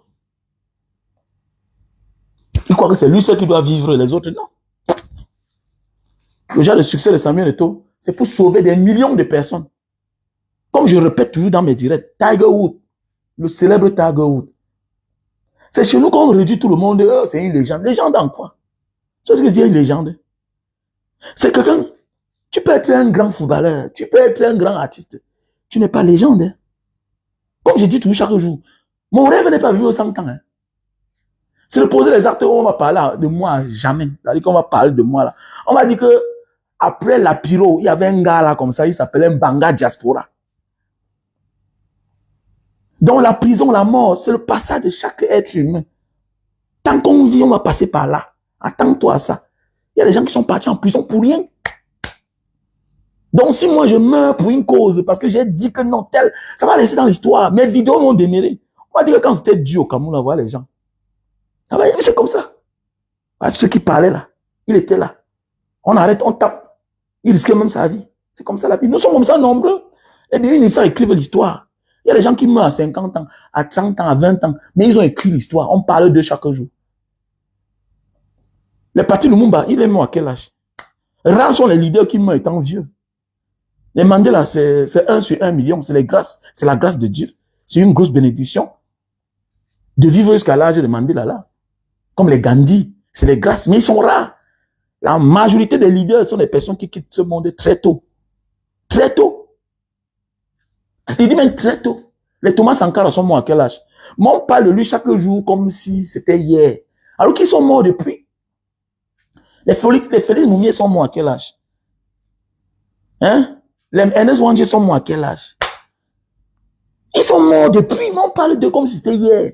Il croit que c'est lui seul qui doit vivre, les autres, non. Le genre de succès de Samuel Eto'o, c'est pour sauver des millions de personnes. Comme je répète toujours dans mes directs, Tiger Woods, le célèbre Tiger Woods, c'est chez nous qu'on réduit tout le monde, c'est une légende. Légende en quoi? C'est ce que je dis, une légende. C'est quelqu'un, tu peux être un grand footballeur, tu peux être un grand artiste, tu n'es pas légende. Hein. Comme je dis toujours chaque jour, mon rêve n'est pas vivre 100 ans. Hein. C'est de poser les actes où on va parler de moi jamais. C'est-à-dire qu'on va parler de moi là. On va dire que après la pyro, il y avait un gars là comme ça, il s'appelait Mbanga Diaspora. Donc la prison, la mort, c'est le passage de chaque être humain. Tant qu'on vit, on va passer par là. Attends-toi à ça. Il y a des gens qui sont partis en prison pour rien. Donc si moi je meurs pour une cause, parce que j'ai dit que non, tel, ça va laisser dans l'histoire. Mes vidéos m'ont démêlé. On va dire que quand c'était dur au Cameroun, on va voir les gens. Ah ben, c'est comme ça. Ceux qui parlaient là, il était là. On arrête, on tape. Il risquait même sa vie. C'est comme ça la vie. Nous sommes comme ça nombreux. Et bien, ils écrivent l'histoire. Il y a des gens qui meurent à 50 ans, à 30 ans, à 20 ans. Mais ils ont écrit l'histoire. On parle d'eux chaque jour. Les partis Lumumba, il est mort à quel âge? Rares sont les leaders qui meurent étant vieux. Les Mandela, c'est 1 sur 1 million. C'est la grâce de Dieu. C'est une grosse bénédiction. De vivre jusqu'à l'âge de Mandela là. Comme les Gandhi. C'est les grâces. Mais ils sont rares. La majorité des leaders sont des personnes qui quittent ce monde très tôt. Très tôt. Il dit même très tôt. Les Thomas Sankara sont morts à quel âge? Moi, on parle de lui chaque jour comme si c'était hier. Alors qu'ils sont morts depuis. Les Félix Moumier sont morts à quel âge? Hein? Les Ernest Wangé sont morts à quel âge? Ils sont morts depuis, mais on parle d'eux comme si c'était hier.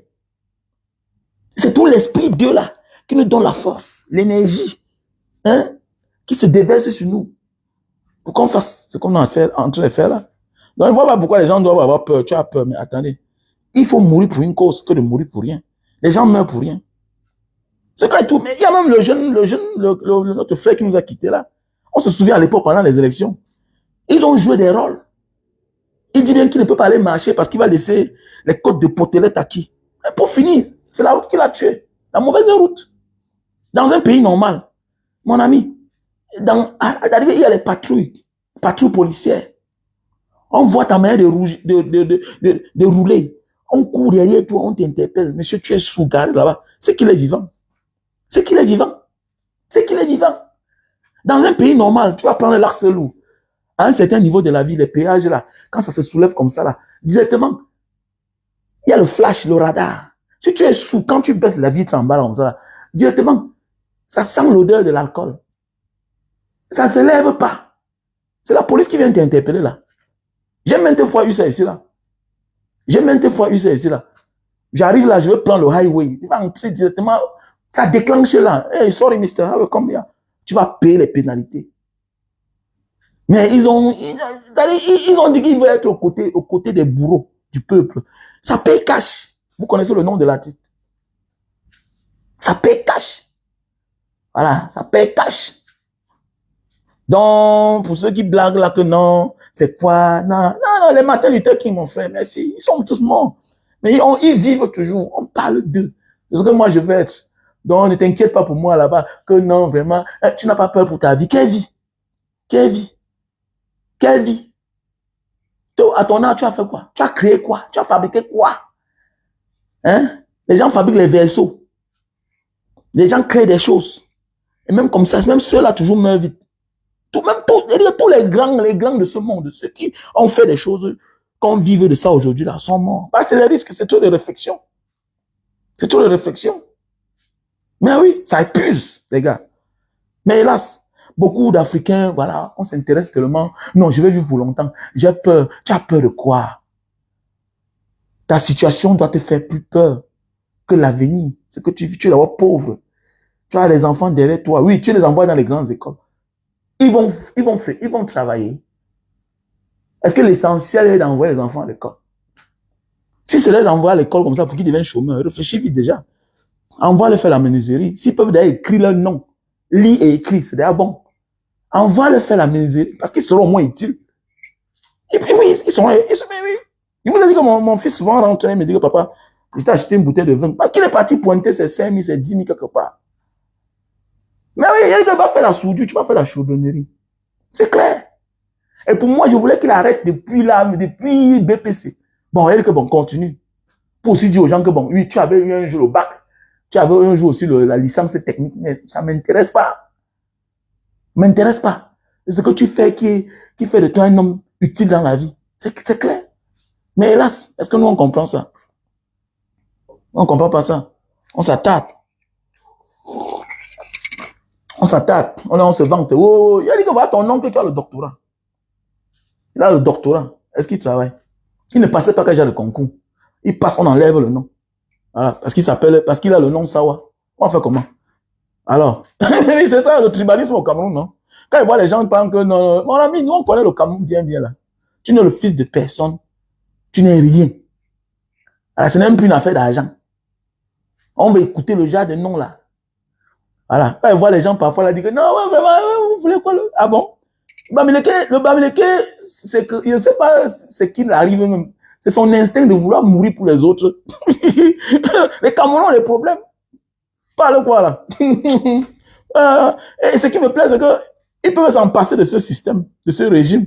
C'est tout l'esprit de Dieu là qui nous donne la force, l'énergie, hein, qui se déverse sur nous pour qu'on fasse ce qu'on est en train de faire là. Donc, je ne vois pas pourquoi les gens doivent avoir peur. Tu as peur, mais attendez. Il faut mourir pour une cause que de mourir pour rien. Les gens meurent pour rien. C'est quoi et tout. Mais il y a même notre frère qui nous a quittés là. On se souvient à l'époque pendant les élections. Ils ont joué des rôles. Il dit bien qu'il ne peut pas aller marcher parce qu'il va laisser les côtes de Potelette à qui? Et pour finir, c'est la route qui l'a tué. La mauvaise route. Dans un pays normal, mon ami, il y a les patrouilles policières. On voit ta manière de rouler. On court derrière toi, on t'interpelle. Monsieur, tu es sous garde là-bas. C'est qu'il est vivant. C'est qu'il est vivant. C'est qu'il est vivant. Dans un pays normal, tu vas prendre l'axe lourd. À un certain niveau de la vie, les péages là, quand ça se soulève comme ça là, directement, il y a le flash, le radar. Si tu es sous, quand tu baisses la vitre en bas là, comme ça là, directement, ça sent l'odeur de l'alcool. Ça ne se lève pas. C'est la police qui vient t'interpeller là. J'ai maintes fois eu ça ici là. J'arrive là, je vais prendre le highway. Il va entrer directement. Ça déclenche là. Hey, sorry, mister, combien? Tu vas payer les pénalités. Mais ils ont dit qu'ils veulent être aux côtés des bourreaux du peuple. Ça paye cash. Vous connaissez le nom de l'artiste? Ça paye cash. Voilà, ça paye cash. Donc, pour ceux qui blaguent là que non, c'est quoi? Non, les Martin Luther King, mon frère, merci. Ils sont tous morts. Mais ils vivent toujours. On parle d'eux. C'est ce que moi je veux être. Donc, ne t'inquiète pas pour moi là-bas. Que non, vraiment, tu n'as pas peur pour ta vie. Quelle vie? Quelle vie? Quelle vie? À ton âge, tu as fait quoi? Tu as créé quoi? Tu as fabriqué quoi? Hein? Les gens fabriquent les vaisseaux. Les gens créent des choses. Et même comme ça, même ceux-là toujours meurent vite. Tous les grands de ce monde, ceux qui ont fait des choses, qu'on vive de ça aujourd'hui, là, sont morts. Bah, c'est le risque, c'est trop de réflexion. C'est trop de réflexion. Mais oui, ça épuise, les gars. Mais hélas, beaucoup d'Africains, voilà, on s'intéresse tellement. Non, je vais vivre pour longtemps. J'ai peur. Tu as peur de quoi? Ta situation doit te faire plus peur que l'avenir. C'est que tu es d'abord pauvre. Tu as les enfants derrière toi. Oui, tu les envoies dans les grandes écoles. Ils vont travailler. Est-ce que l'essentiel est d'envoyer les enfants à l'école? Si c'est les envoyer à l'école comme ça pour qu'ils deviennent chômeurs, réfléchis vite déjà. Envoie-les faire la menuiserie. S'ils peuvent d'ailleurs écrire leur nom, lire et écrire, c'est déjà bon. Envoie-les faire la menuiserie parce qu'ils seront moins utiles. Et puis oui, ils sont oui. Il vous a dit que mon fils souvent rentre et me dit que papa, je t'ai acheté une bouteille de vin. Parce qu'il est parti pointer ses 5 000, ses 10 000 quelque part. Mais oui, il y a quelqu'un qui va faire la soudure, tu vas faire la chaudronnerie. C'est clair. Et pour moi, je voulais qu'il arrête depuis là, depuis BPC. Bon, elle que bon, continue. Pour aussi dire aux gens que bon, oui, tu avais eu un jour le bac, tu avais eu un jour aussi la licence technique, mais ça m'intéresse pas. M'intéresse pas. C'est ce que tu fais qui fait de toi un homme utile dans la vie. C'est clair. Mais hélas, est-ce que nous on comprend ça? On comprend pas ça. On s'attaque. On s'attaque. On se vante. Oh, il a dit que voilà ton oncle qui a le doctorat. Il a le doctorat. Est-ce qu'il travaille? Il ne passait pas quand j'ai le concours. Il passe, on enlève le nom. Voilà. Parce qu'il a le nom Sawa. On fait comment? Alors, c'est ça le tribalisme au Cameroun, non? Quand il voit les gens pensent que non, mon ami, nous on connaît le Cameroun bien là. Tu n'es le fils de personne. Tu n'es rien. Alors, ce n'est même plus une affaire d'argent. On va écouter le genre de nom là. Voilà. Quand il voit les gens parfois là, dire que non, ouais, vraiment, vous voulez quoi ah bon? Le Bamileke, c'est que, je ne sais pas ce qui arrive même. C'est son instinct de vouloir mourir pour les autres. Les Camerounais ont des problèmes. Parle quoi là? Et ce qui me plaît, c'est qu'ils peuvent s'en passer de ce système, de ce régime.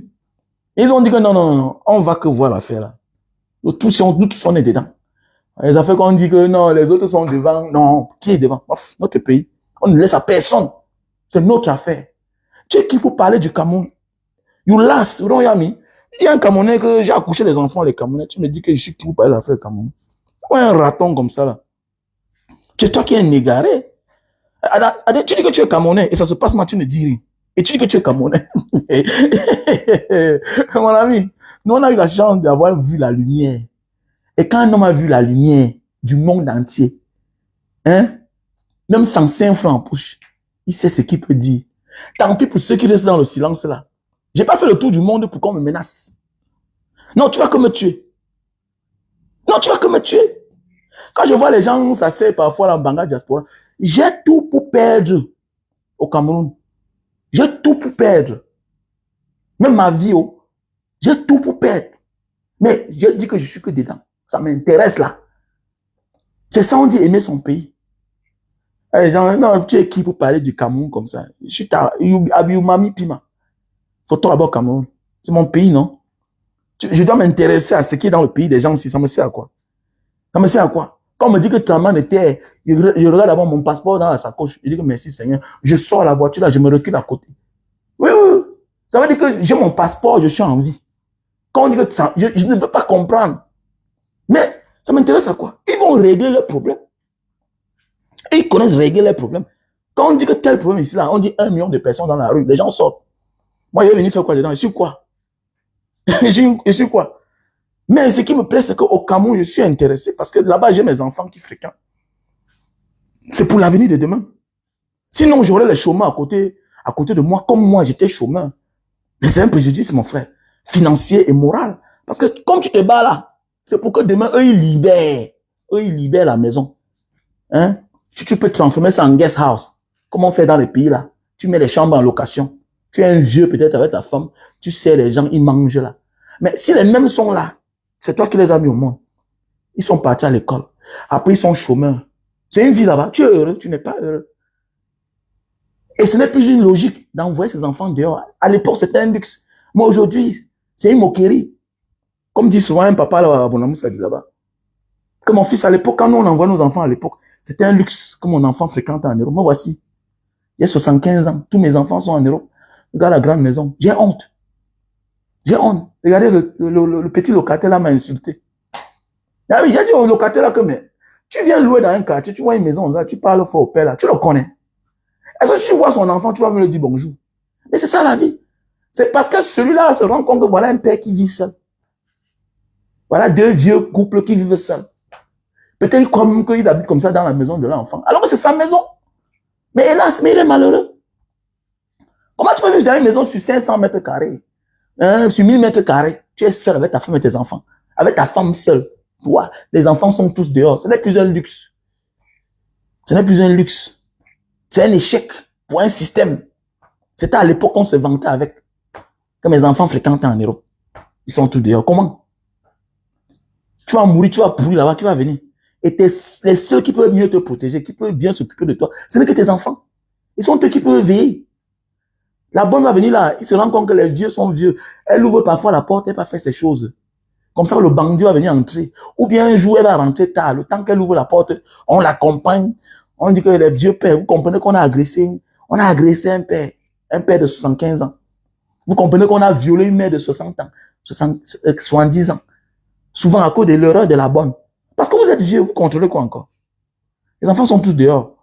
Ils ont dit que non, on va que voir l'affaire là. Nous tous, on est dedans. Les affaires qu'on dit que non, les autres sont devant. Non, qui est devant? Notre pays. On ne laisse à personne. C'est notre affaire. Tu es qui pour parler du Cameroun? You last, you don't hear me? Il y a un Camerounais que j'ai accouché les enfants, les Camerounais. Tu me dis que je suis qui pour parler de l'affaire Cameroun? Ouais, un raton comme ça là. C'est toi qui es un égaré. Tu dis que tu es Camerounais et ça se passe mal, tu ne dis rien. Et tu dis que tu es Camerounais. Mon ami, nous on a eu la chance d'avoir vu la lumière. Et quand un homme a vu la lumière du monde entier, hein, même sans 5 francs en poche, il sait ce qu'il peut dire. Tant pis pour ceux qui restent dans le silence là. J'ai pas fait le tour du monde pour qu'on me menace. Non, tu vas que me tuer. Non, tu vas que me tuer. Quand je vois les gens s'asseoir parfois dans Banga Diaspora, j'ai tout pour perdre au Cameroun. J'ai tout pour perdre. Même ma vie, oh, j'ai tout pour perdre. Mais je dis que je suis que dedans. Ça m'intéresse là. C'est ça on dit aimer son pays. Les gens, non, tu es qui pour parler du Cameroun comme ça? Je suis Abiyoumami Pima. Faut toi d'abord Cameroun. C'est mon pays, non? Je dois m'intéresser à ce qui est dans le pays des gens aussi. Ça me sert à quoi? Ça me sert à quoi? Quand on me dit que tremblement de terre, je regarde d'abord mon passeport dans la sacoche. Je dis que merci Seigneur. Je sors la voiture là, je me recule à côté. Oui. Ça veut dire que j'ai mon passeport, je suis en vie. Quand on dit que ça, je ne veux pas comprendre. Mais ça m'intéresse à quoi? Ils vont régler leurs problèmes. Et ils connaissent régler leurs problèmes. Quand on dit que tel problème ici là, on dit 1 million de personnes dans la rue, les gens sortent. Moi, je vais venir faire quoi dedans? Je suis quoi? je suis quoi? Mais ce qui me plaît, c'est qu'au Cameroun, je suis intéressé parce que là-bas, j'ai mes enfants qui fréquentent. C'est pour l'avenir de demain. Sinon, j'aurais les chômeurs à côté de moi, comme moi, j'étais chômeur. Mais c'est un préjudice, mon frère, financier et moral. Parce que comme tu te bats là, c'est pour que demain, eux, ils libèrent la maison. Hein? Tu peux transformer ça en guest house. Comment on fait dans les pays là? Tu mets les chambres en location. Tu es un vieux peut-être avec ta femme. Tu sais, les gens, ils mangent là. Mais si les mêmes sont là, c'est toi qui les as mis au monde. Ils sont partis à l'école. Après, ils sont chômeurs. C'est une vie là-bas. Tu es heureux, tu n'es pas heureux. Et ce n'est plus une logique d'envoyer ses enfants dehors. À l'époque, c'était un luxe. Mais aujourd'hui, c'est une moquerie. Comme dit souvent un papa là, à Bonamou, ça dit là-bas. Que mon fils, à l'époque, quand nous on envoie nos enfants à l'époque, c'était un luxe que mon enfant fréquente en Europe. Moi, voici. J'ai 75 ans. Tous mes enfants sont en Europe. Regarde la grande maison. J'ai honte. J'ai honte. Regardez, le petit locataire là m'a insulté. Ah oui, j'ai dit au locataire là que, mais, tu viens louer dans un quartier, tu vois une maison là, tu parles fort au père là, tu le connais. Est-ce que tu vois son enfant, tu vas me le dire bonjour? Mais c'est ça la vie. C'est parce que celui-là se rend compte que voilà un père qui vit seul. Voilà 2 vieux couples qui vivent seuls. Peut-être comme qu'il habite comme ça dans la maison de l'enfant. Alors que c'est sa maison. Mais hélas, mais il est malheureux. Comment tu peux vivre dans une maison sur 500 mètres carrés, hein, sur 1000 mètres carrés? Tu es seul avec ta femme et tes enfants. Avec ta femme seule. Toi, les enfants sont tous dehors. Ce n'est plus un luxe. Ce n'est plus un luxe. C'est un échec pour un système. C'était à l'époque qu'on se vantait avec. Que mes enfants fréquentaient en Europe. Ils sont tous dehors. Comment? Tu vas mourir, tu vas pourrir là-bas, tu vas venir. Et les seuls qui peuvent mieux te protéger, qui peuvent bien s'occuper de toi, ce n'est que tes enfants. Ils sont eux qui peuvent veiller. La bonne va venir là, il se rend compte que les vieux sont vieux. Elle ouvre parfois la porte, elle va faire ses choses. Comme ça, le bandit va venir entrer. Ou bien un jour, elle va rentrer tard. Le temps qu'elle ouvre la porte, on l'accompagne. On dit que les vieux pères, vous comprenez qu'on a agressé un père de 75 ans. Vous comprenez qu'on a violé une mère de 60 ans, 70 ans. Souvent à cause de l'erreur de la bonne. Parce que vous êtes vieux, vous contrôlez quoi encore? Les enfants sont tous dehors.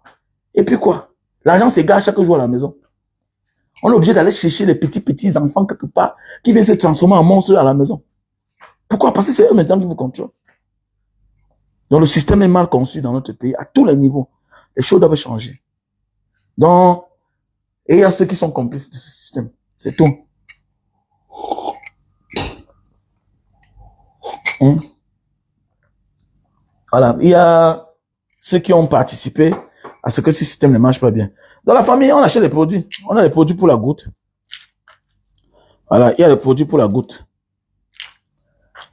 Et puis quoi? L'argent s'égare chaque jour à la maison. On est obligé d'aller chercher les petits enfants quelque part qui viennent se transformer en monstres à la maison. Pourquoi? Parce que c'est eux maintenant qui vous contrôlent. Donc le système est mal conçu dans notre pays à tous les niveaux. Les choses doivent changer. Donc, et il y a ceux qui sont complices de ce système. C'est tout. Voilà. Il y a ceux qui ont participé à ce que ce système ne marche pas bien. Dans la famille, on achète les produits. On a les produits pour la goutte. Voilà, il y a les produits pour la goutte.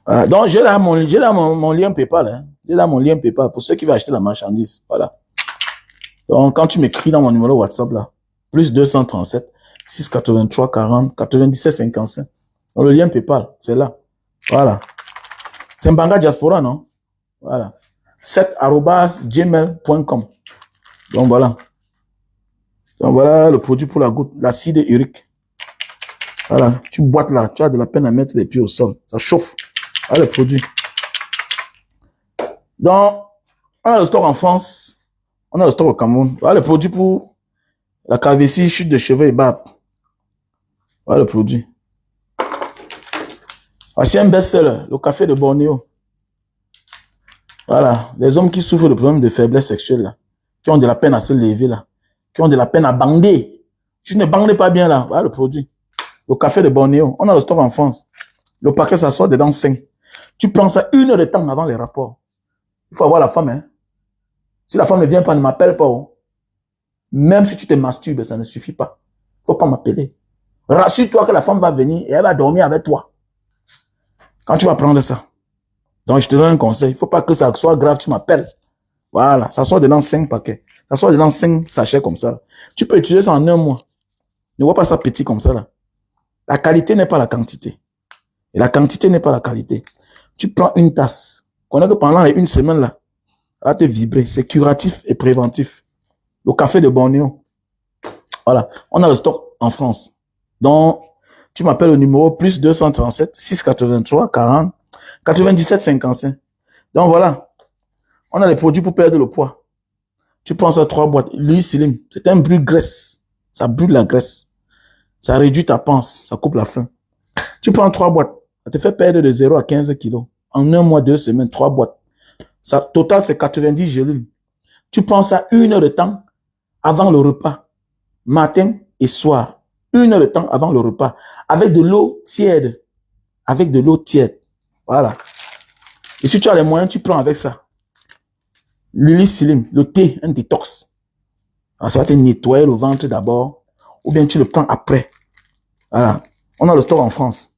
Voilà. Donc, j'ai là mon lien PayPal. Hein. J'ai là mon lien PayPal pour ceux qui veulent acheter la marchandise. Voilà. Donc, quand tu m'écris dans mon numéro WhatsApp, là, plus 237 683 40 97 55. Donc, le lien PayPal, c'est là. Voilà. C'est un Mbanga Diaspora, non? Voilà. 7@gmail.com. Donc, voilà. Donc, voilà le produit pour la goutte. L'acide urique. Voilà. Tu boites là. Tu as de la peine à mettre les pieds au sol. Ça chauffe. Voilà le produit. Donc, on a le stock en France. On a le stock au Cameroun. Voilà le produit pour la calvitie, chute de cheveux et barbe. Voilà le produit. Voici un best-seller, le café de Bornéo. Voilà, les hommes qui souffrent de problèmes de faiblesse sexuelle, là, qui ont de la peine à se lever, là, qui ont de la peine à bander. Tu ne bandes pas bien, là. Voilà le produit. Le café de Bornéo. On a le stock en France. Le paquet, ça sort dedans 5. Tu prends ça 1 heure de temps avant les rapports. Il faut avoir la femme, hein. Si la femme ne vient pas, ne m'appelle pas. Oh. Même si tu te masturbes, ça ne suffit pas. Il ne faut pas m'appeler. Rassure-toi que la femme va venir et elle va dormir avec toi. Quand tu vas prendre ça. Donc, je te donne un conseil. Il ne faut pas que ça soit grave, tu m'appelles. Voilà, ça sort dedans 5 paquets. Ça sort dedans 5 sachets comme ça. Tu peux utiliser ça en 1 mois. Ne vois pas ça petit comme ça, là. La qualité n'est pas la quantité. Et la quantité n'est pas la qualité. Tu prends une tasse. Connais que pendant les 1 semaine, là, elle va te vibrer. C'est curatif et préventif. Le café de Bornéo. Voilà. On a le stock en France. Donc, tu m'appelles au numéro plus 237 683 40 97 55. Donc, voilà. On a les produits pour perdre le poids. Tu prends ça 3 boîtes. L'huile slim. C'est un brûle graisse. Ça brûle la graisse. Ça réduit ta panse. Ça coupe la faim. Tu prends 3 boîtes. Ça te fait perdre de 0 à 15 kilos. En 1 mois, 2 semaines, 3 boîtes. Ça, total, c'est 90 gélules. Tu prends ça 1 heure de temps avant le repas. Matin et soir. 1 heure de temps avant le repas. Avec de l'eau tiède. Avec de l'eau tiède. Voilà. Et si tu as les moyens, tu prends avec ça. L'huile slim, le thé, un détox. Alors, ça va te nettoyer le ventre d'abord. Ou bien tu le prends après. Voilà. On a le stock en France.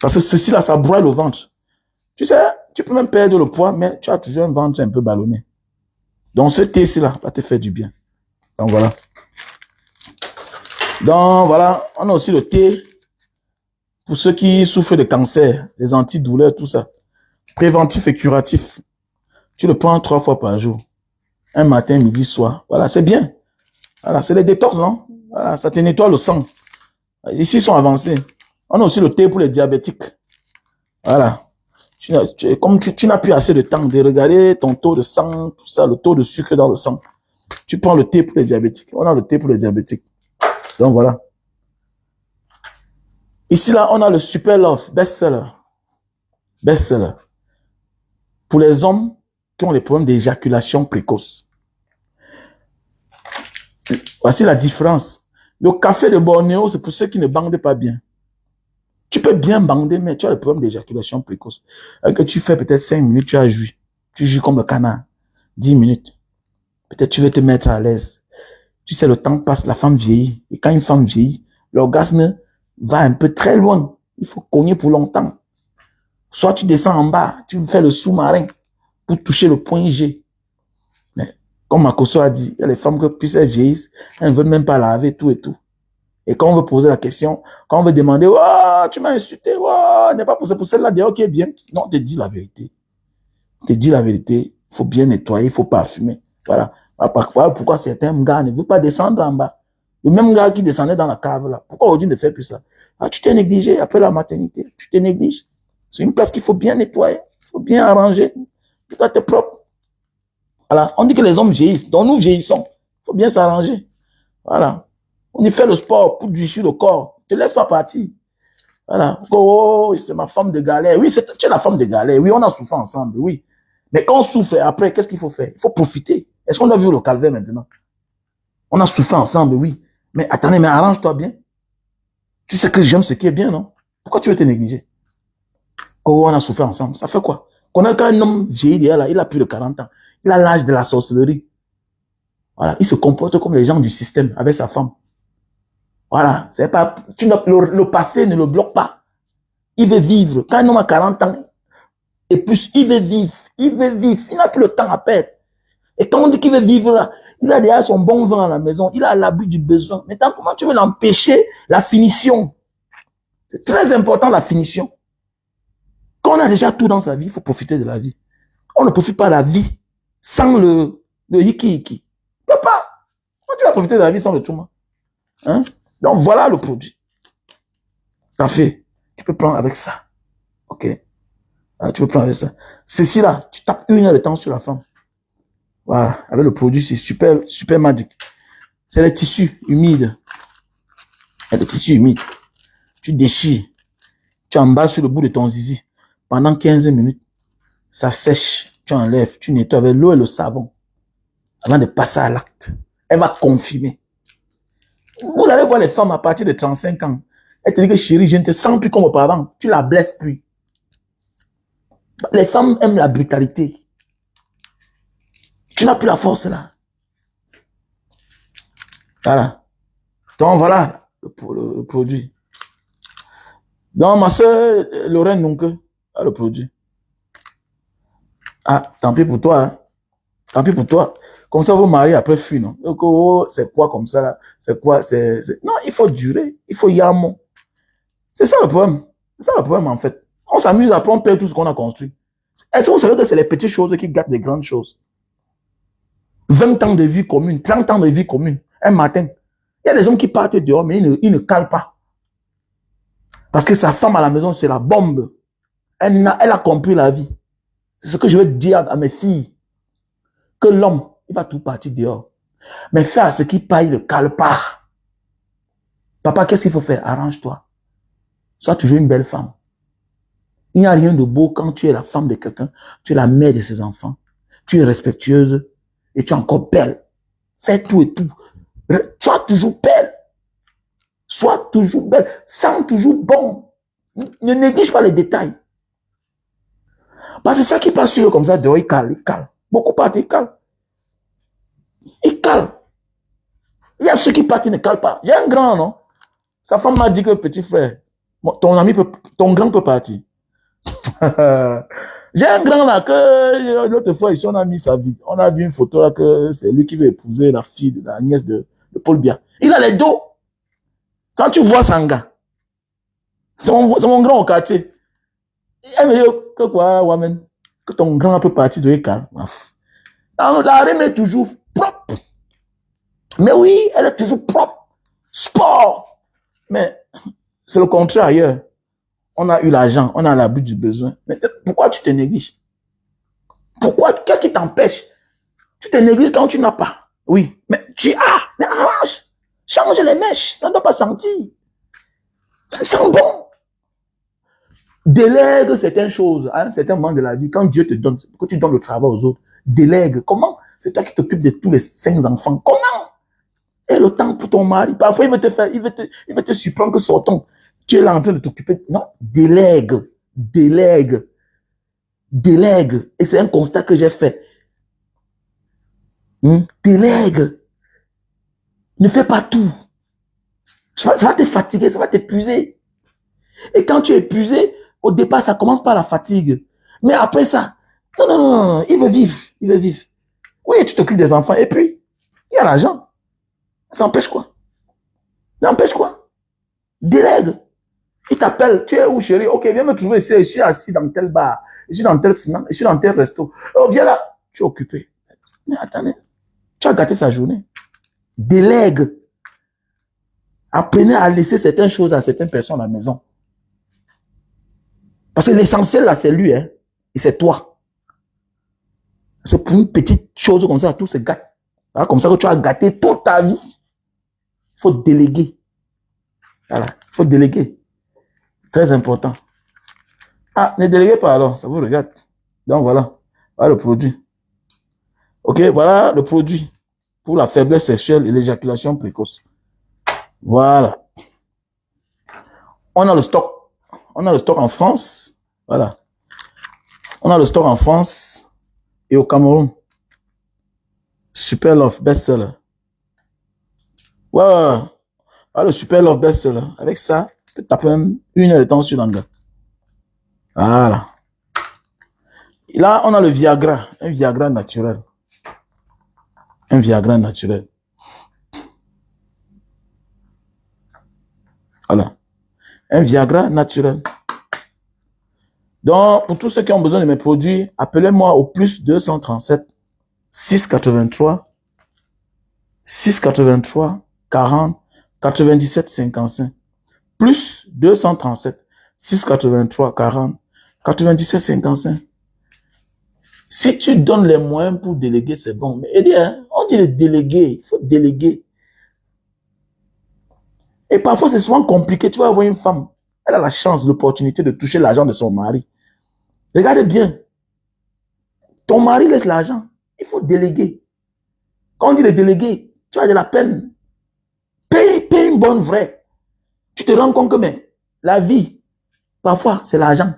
Parce que ceci là, ça broie le ventre. Tu sais, tu peux même perdre le poids, mais tu as toujours un ventre un peu ballonné. Donc ce thé-ci là va te faire du bien. Donc voilà. Donc voilà, on a aussi le thé pour ceux qui souffrent de cancer, les antidouleurs, tout ça. Préventif et curatif. Tu le prends 3 fois par jour. Un matin, midi, soir. Voilà, c'est bien. Voilà, c'est les détox, non? Voilà, ça te nettoie le sang. Ici, ils sont avancés. On a aussi le thé pour les diabétiques. Voilà. Comme tu n'as plus assez de temps de regarder ton taux de sang, tout ça, le taux de sucre dans le sang. Tu prends le thé pour les diabétiques. On a le thé pour les diabétiques. Donc voilà. Ici, là, on a le Super Love, best-seller. Best-seller. Pour les hommes qui ont les problèmes d'éjaculation précoce. Voici la différence. Le café de Bornéo, c'est pour ceux qui ne bandent pas bien. Tu peux bien bander, mais tu as le problème d'éjaculation précoce. Que tu fais peut-être 5 minutes, tu as joui. Tu jouis comme le canard. 10 minutes. Peut-être tu veux te mettre à l'aise. Tu sais, le temps passe, la femme vieillit. Et quand une femme vieillit, l'orgasme va un peu très loin. Il faut cogner pour longtemps. Soit tu descends en bas, tu fais le sous-marin pour toucher le point G. Mais comme Makoso a dit, il y a les femmes que plus elles vieillissent, elles ne veulent même pas laver tout et tout. Et quand on veut poser la question, quand on veut demander, oh, tu m'as insulté, oh, n'est pas pour celle-là, d'ailleurs, qui est bien. Non, te dis la vérité. Te dis la vérité. Il faut bien nettoyer, il faut parfumer. Voilà. Voilà pourquoi certains gars ne veulent pas descendre en bas. Le même gars qui descendait dans la cave, là. Pourquoi aujourd'hui ne fait plus ça? Ah, tu t'es négligé après la maternité. Tu t'es négligé. C'est une place qu'il faut bien nettoyer. Il faut bien arranger. Tu dois être propre. Voilà. On dit que les hommes vieillissent. Donc nous vieillissons. Il faut bien s'arranger. Voilà. On y fait le sport pour durcir le corps. Ne te laisse pas partir. Voilà. Oh, c'est ma femme de galère. Oui, tu es la femme de galère. Oui, on a souffert ensemble. Oui. Mais quand on souffre, après, qu'est-ce qu'il faut faire? Il faut profiter. Est-ce qu'on a vu le calvaire maintenant? On a souffert ensemble, oui. Mais attendez, mais arrange-toi bien. Tu sais que j'aime ce qui est bien, non? Pourquoi tu veux te négliger? Oh, on a souffert ensemble. Ça fait quoi? Quand un homme vieilli, là, il a plus de 40 ans. Il a l'âge de la sorcellerie. Voilà. Il se comporte comme les gens du système avec sa femme. Voilà. C'est pas, le passé ne le bloque pas. Il veut vivre. Quand un homme a 40 ans, et plus, il veut vivre. Il veut vivre. Il n'a plus le temps à perdre. Et quand on dit qu'il veut vivre là, il a déjà son bon vin à la maison. Il a l'abus du besoin. Maintenant, comment tu veux l'empêcher? La finition. C'est très important, la finition. Quand on a déjà tout dans sa vie, il faut profiter de la vie. On ne profite pas de la vie sans le hiki-hiki. Tu ne peux pas. Comment tu vas profiter de la vie sans le chouma? Hein? Donc, voilà le produit. Café. Tu peux prendre avec ça. OK? Alors, tu peux prendre avec ça. Ceci là, tu tapes 1 heure de temps sur la femme. Voilà. Avec le produit, c'est super, super magique. C'est les tissus humides. Et les tissus humides. Tu déchires. Tu emballes sur le bout de ton zizi. Pendant 15 minutes. Ça sèche. Tu enlèves. Tu nettoies avec l'eau et le savon. Avant de passer à l'acte. Elle va confirmer. Vous allez voir les femmes à partir de 35 ans. Elle te dit que chérie, je ne te sens plus comme auparavant. Tu la blesses plus. Les femmes aiment la brutalité. Tu n'as plus la force là. Voilà. Donc voilà le produit. Donc ma soeur Lorraine donc le produit. Ah, tant pis pour toi. Hein. Tant pis pour toi. Comme ça, vos maris après fuient, non? Oh, c'est quoi comme ça là? C'est quoi? Non, il faut durer. Il faut yamo. C'est ça le problème. C'est ça le problème en fait. On s'amuse à prendre tout ce qu'on a construit. Est-ce que vous savez que c'est les petites choses qui gâtent les grandes choses? 20 ans de vie commune, 30 ans de vie commune, un matin. Il y a des hommes qui partent dehors, mais ils ne calent pas. Parce que sa femme à la maison, c'est la bombe. Elle a compris la vie. C'est ce que je veux dire à mes filles. Que l'homme, il va tout partir dehors. Mais faire ce qui paye ne cale pas. Papa, qu'est-ce qu'il faut faire? Arrange-toi. Sois toujours une belle femme. Il n'y a rien de beau quand tu es la femme de quelqu'un, tu es la mère de ses enfants, tu es respectueuse et tu es encore belle. Fais tout et tout. Sois toujours belle. Sois toujours belle. Sens toujours bon. Ne néglige pas les détails. Parce que ça qui passe sur eux comme ça, dehors, il cale. Beaucoup partent, ils calent. Ils calent. Il y a ceux qui partent, ils ne calent pas. J'ai un grand, non? Sa femme m'a dit que petit frère, ton grand peut partir. J'ai un grand là que l'autre fois ici on a mis sa vie. On a vu une photo là que c'est lui qui veut épouser la fille de la nièce de Paul Biya. Il a les dos. Quand tu vois Sanga, c'est mon grand au quartier. Elle me dit que quoi, Wamen, que ton grand peut partir de Ekal. La reine est toujours propre. Mais oui, elle est toujours propre. Sport. Mais c'est le contraire ailleurs. On a eu l'argent, on a l'abus du besoin. Mais pourquoi tu te négliges? Pourquoi? Qu'est-ce qui t'empêche? Tu te négliges quand tu n'as pas. Oui, mais tu as. Mais arrange. Change les mèches. Ça ne doit pas sentir. Ça sent bon. Délègue certaines choses à un certain moment de la vie. Quand Dieu te donne, que tu donnes le travail aux autres, délègue. Comment? C'est toi qui t'occupes de tous les 5 enfants. Comment? Et le temps pour ton mari. Parfois, il veut te surprendre que sortons. Tu es là en train de t'occuper. Non, délègue. Et c'est un constat que j'ai fait. Délègue. Ne fais pas tout. Ça va te fatiguer, ça va t'épuiser. Et quand tu es épuisé, au départ, ça commence par la fatigue. Mais après ça, non, il veut vivre. Oui, tu t'occupes des enfants et puis, il y a l'argent. Ça empêche quoi? N'empêche quoi? Délègue. Il t'appelle, tu es où chérie? Ok, viens me trouver ici, je suis assis dans tel bar, je suis dans tel cinéma, je suis dans tel resto. Oh, viens là, tu es occupé. Mais attendez, tu as gâté sa journée. Délègue. Apprenez à laisser certaines choses à certaines personnes à la maison. Parce que l'essentiel là, c'est lui, hein, et c'est toi. C'est pour une petite chose comme ça, tout se gâte. Voilà, comme ça que tu as gâté toute ta vie. Il faut déléguer. Voilà, il faut déléguer. Très important. Ah, ne déléguez pas alors, ça vous regarde. Donc voilà, voilà le produit. Ok, voilà le produit pour la faiblesse sexuelle et l'éjaculation précoce. Voilà. On a le stock. On a le stock en France. Voilà. On a le stock en France et au Cameroun. Super Love best-seller. Ouais, ouais, ouais. Voilà le Super Love best-seller. Avec ça, tu peux taper une heure de temps sur l'angle. Voilà. Et là, on a le Viagra. Un Viagra naturel. Un Viagra naturel. Voilà. Un Viagra naturel. Donc, pour tous ceux qui ont besoin de mes produits, appelez-moi au plus 237 683 683 40 97 55. Plus 237 683 40 97 55. Si tu donnes les moyens pour déléguer, c'est bon. Mais on dit de déléguer, il faut déléguer. Et parfois, c'est souvent compliqué. Tu vas voir une femme, elle a la chance, l'opportunité de toucher l'argent de son mari. Regardez bien. Ton mari laisse l'argent. Il faut déléguer. Quand on dit de déléguer, tu as de la peine. Paye une bonne vraie. Tu te rends compte que mais, la vie, parfois, c'est l'argent.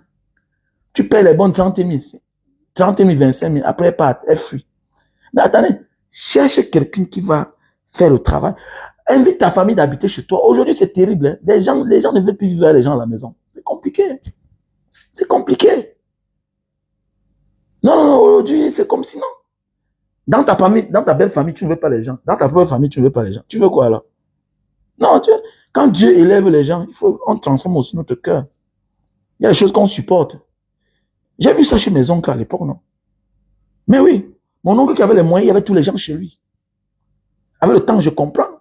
Tu payes les bonnes 30 000, 30 000, 25 000. Après, elle fuit. Mais attendez, cherche quelqu'un qui va faire le travail. Invite ta famille d'habiter chez toi. Aujourd'hui, c'est terrible. Hein? Les gens ne veulent plus vivre avec les gens à la maison. C'est compliqué. C'est compliqué. Non, aujourd'hui, c'est comme si non. Dans ta famille, dans ta belle famille, tu ne veux pas les gens. Dans ta belle famille, tu ne veux pas les gens. Tu veux quoi alors? Non, quand Dieu élève les gens, on transforme aussi notre cœur. Il y a des choses qu'on supporte. J'ai vu ça chez mes oncles à l'époque, non? Mais oui, mon oncle qui avait les moyens, il y avait tous les gens chez lui. Avec le temps, je comprends.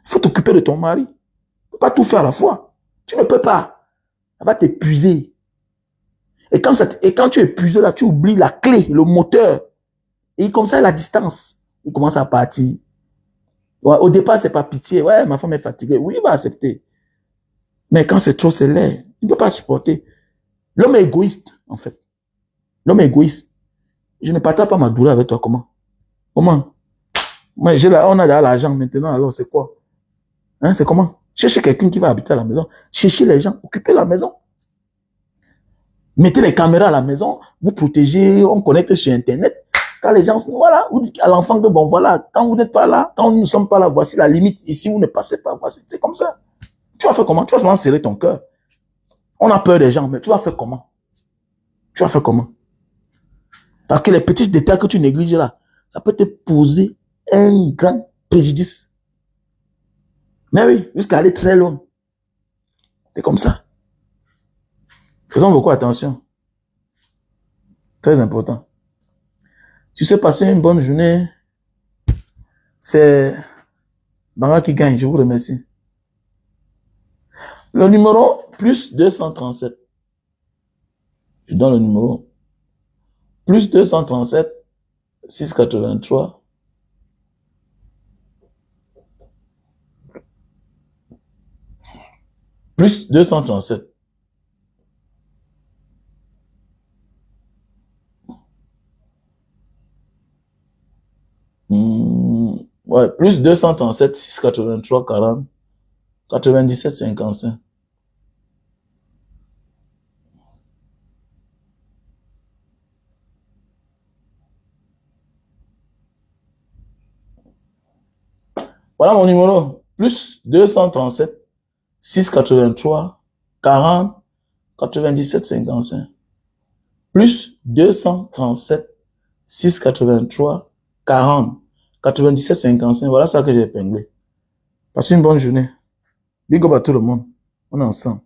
Il faut t'occuper de ton mari. Tu ne peux pas tout faire à la fois. Tu ne peux pas. Ça va t'épuiser. Et quand tu es épuisé là, tu oublies la clé, le moteur. Et comme ça, la distance, il commence à partir. Ouais, au départ, c'est pas pitié. Ouais, ma femme est fatiguée. Oui, il va accepter. Mais quand c'est trop, c'est laid. Il ne peut pas supporter. L'homme est égoïste, en fait. L'homme est égoïste. Je ne partage pas ma douleur avec toi. Comment? Comment? Moi, on a de l'argent maintenant, alors c'est quoi? Hein, c'est comment? Cherchez quelqu'un qui va habiter à la maison. Cherchez les gens. Occupez la maison. Mettez les caméras à la maison. Vous protégez. On connecte sur Internet. Quand les gens, voilà, vous dites à l'enfant que bon, voilà, quand vous n'êtes pas là, quand nous ne sommes pas là, voici la limite. Ici, vous ne passez pas. Voici. C'est comme ça. Tu vas faire comment? Tu vas souvent serrer ton cœur. On a peur des gens, mais tu vas faire comment? Tu vas faire comment? Parce que les petits détails que tu négliges là, ça peut te poser un grand préjudice. Mais oui, jusqu'à aller très loin. C'est comme ça. Faisons beaucoup attention. Très important. Tu sais passer une bonne journée. C'est Banga qui gagne. Je vous remercie. Le numéro plus 237. Je donne le numéro. Plus 237 683. Plus 237. Ouais, plus 237 683 40 97 55. Voilà mon numéro. Plus 237 683 40 97 55. Plus 237 683 40 97 55. Voilà ça que j'ai épinglé. Passez une bonne journée. Big up à tout le monde. On est ensemble.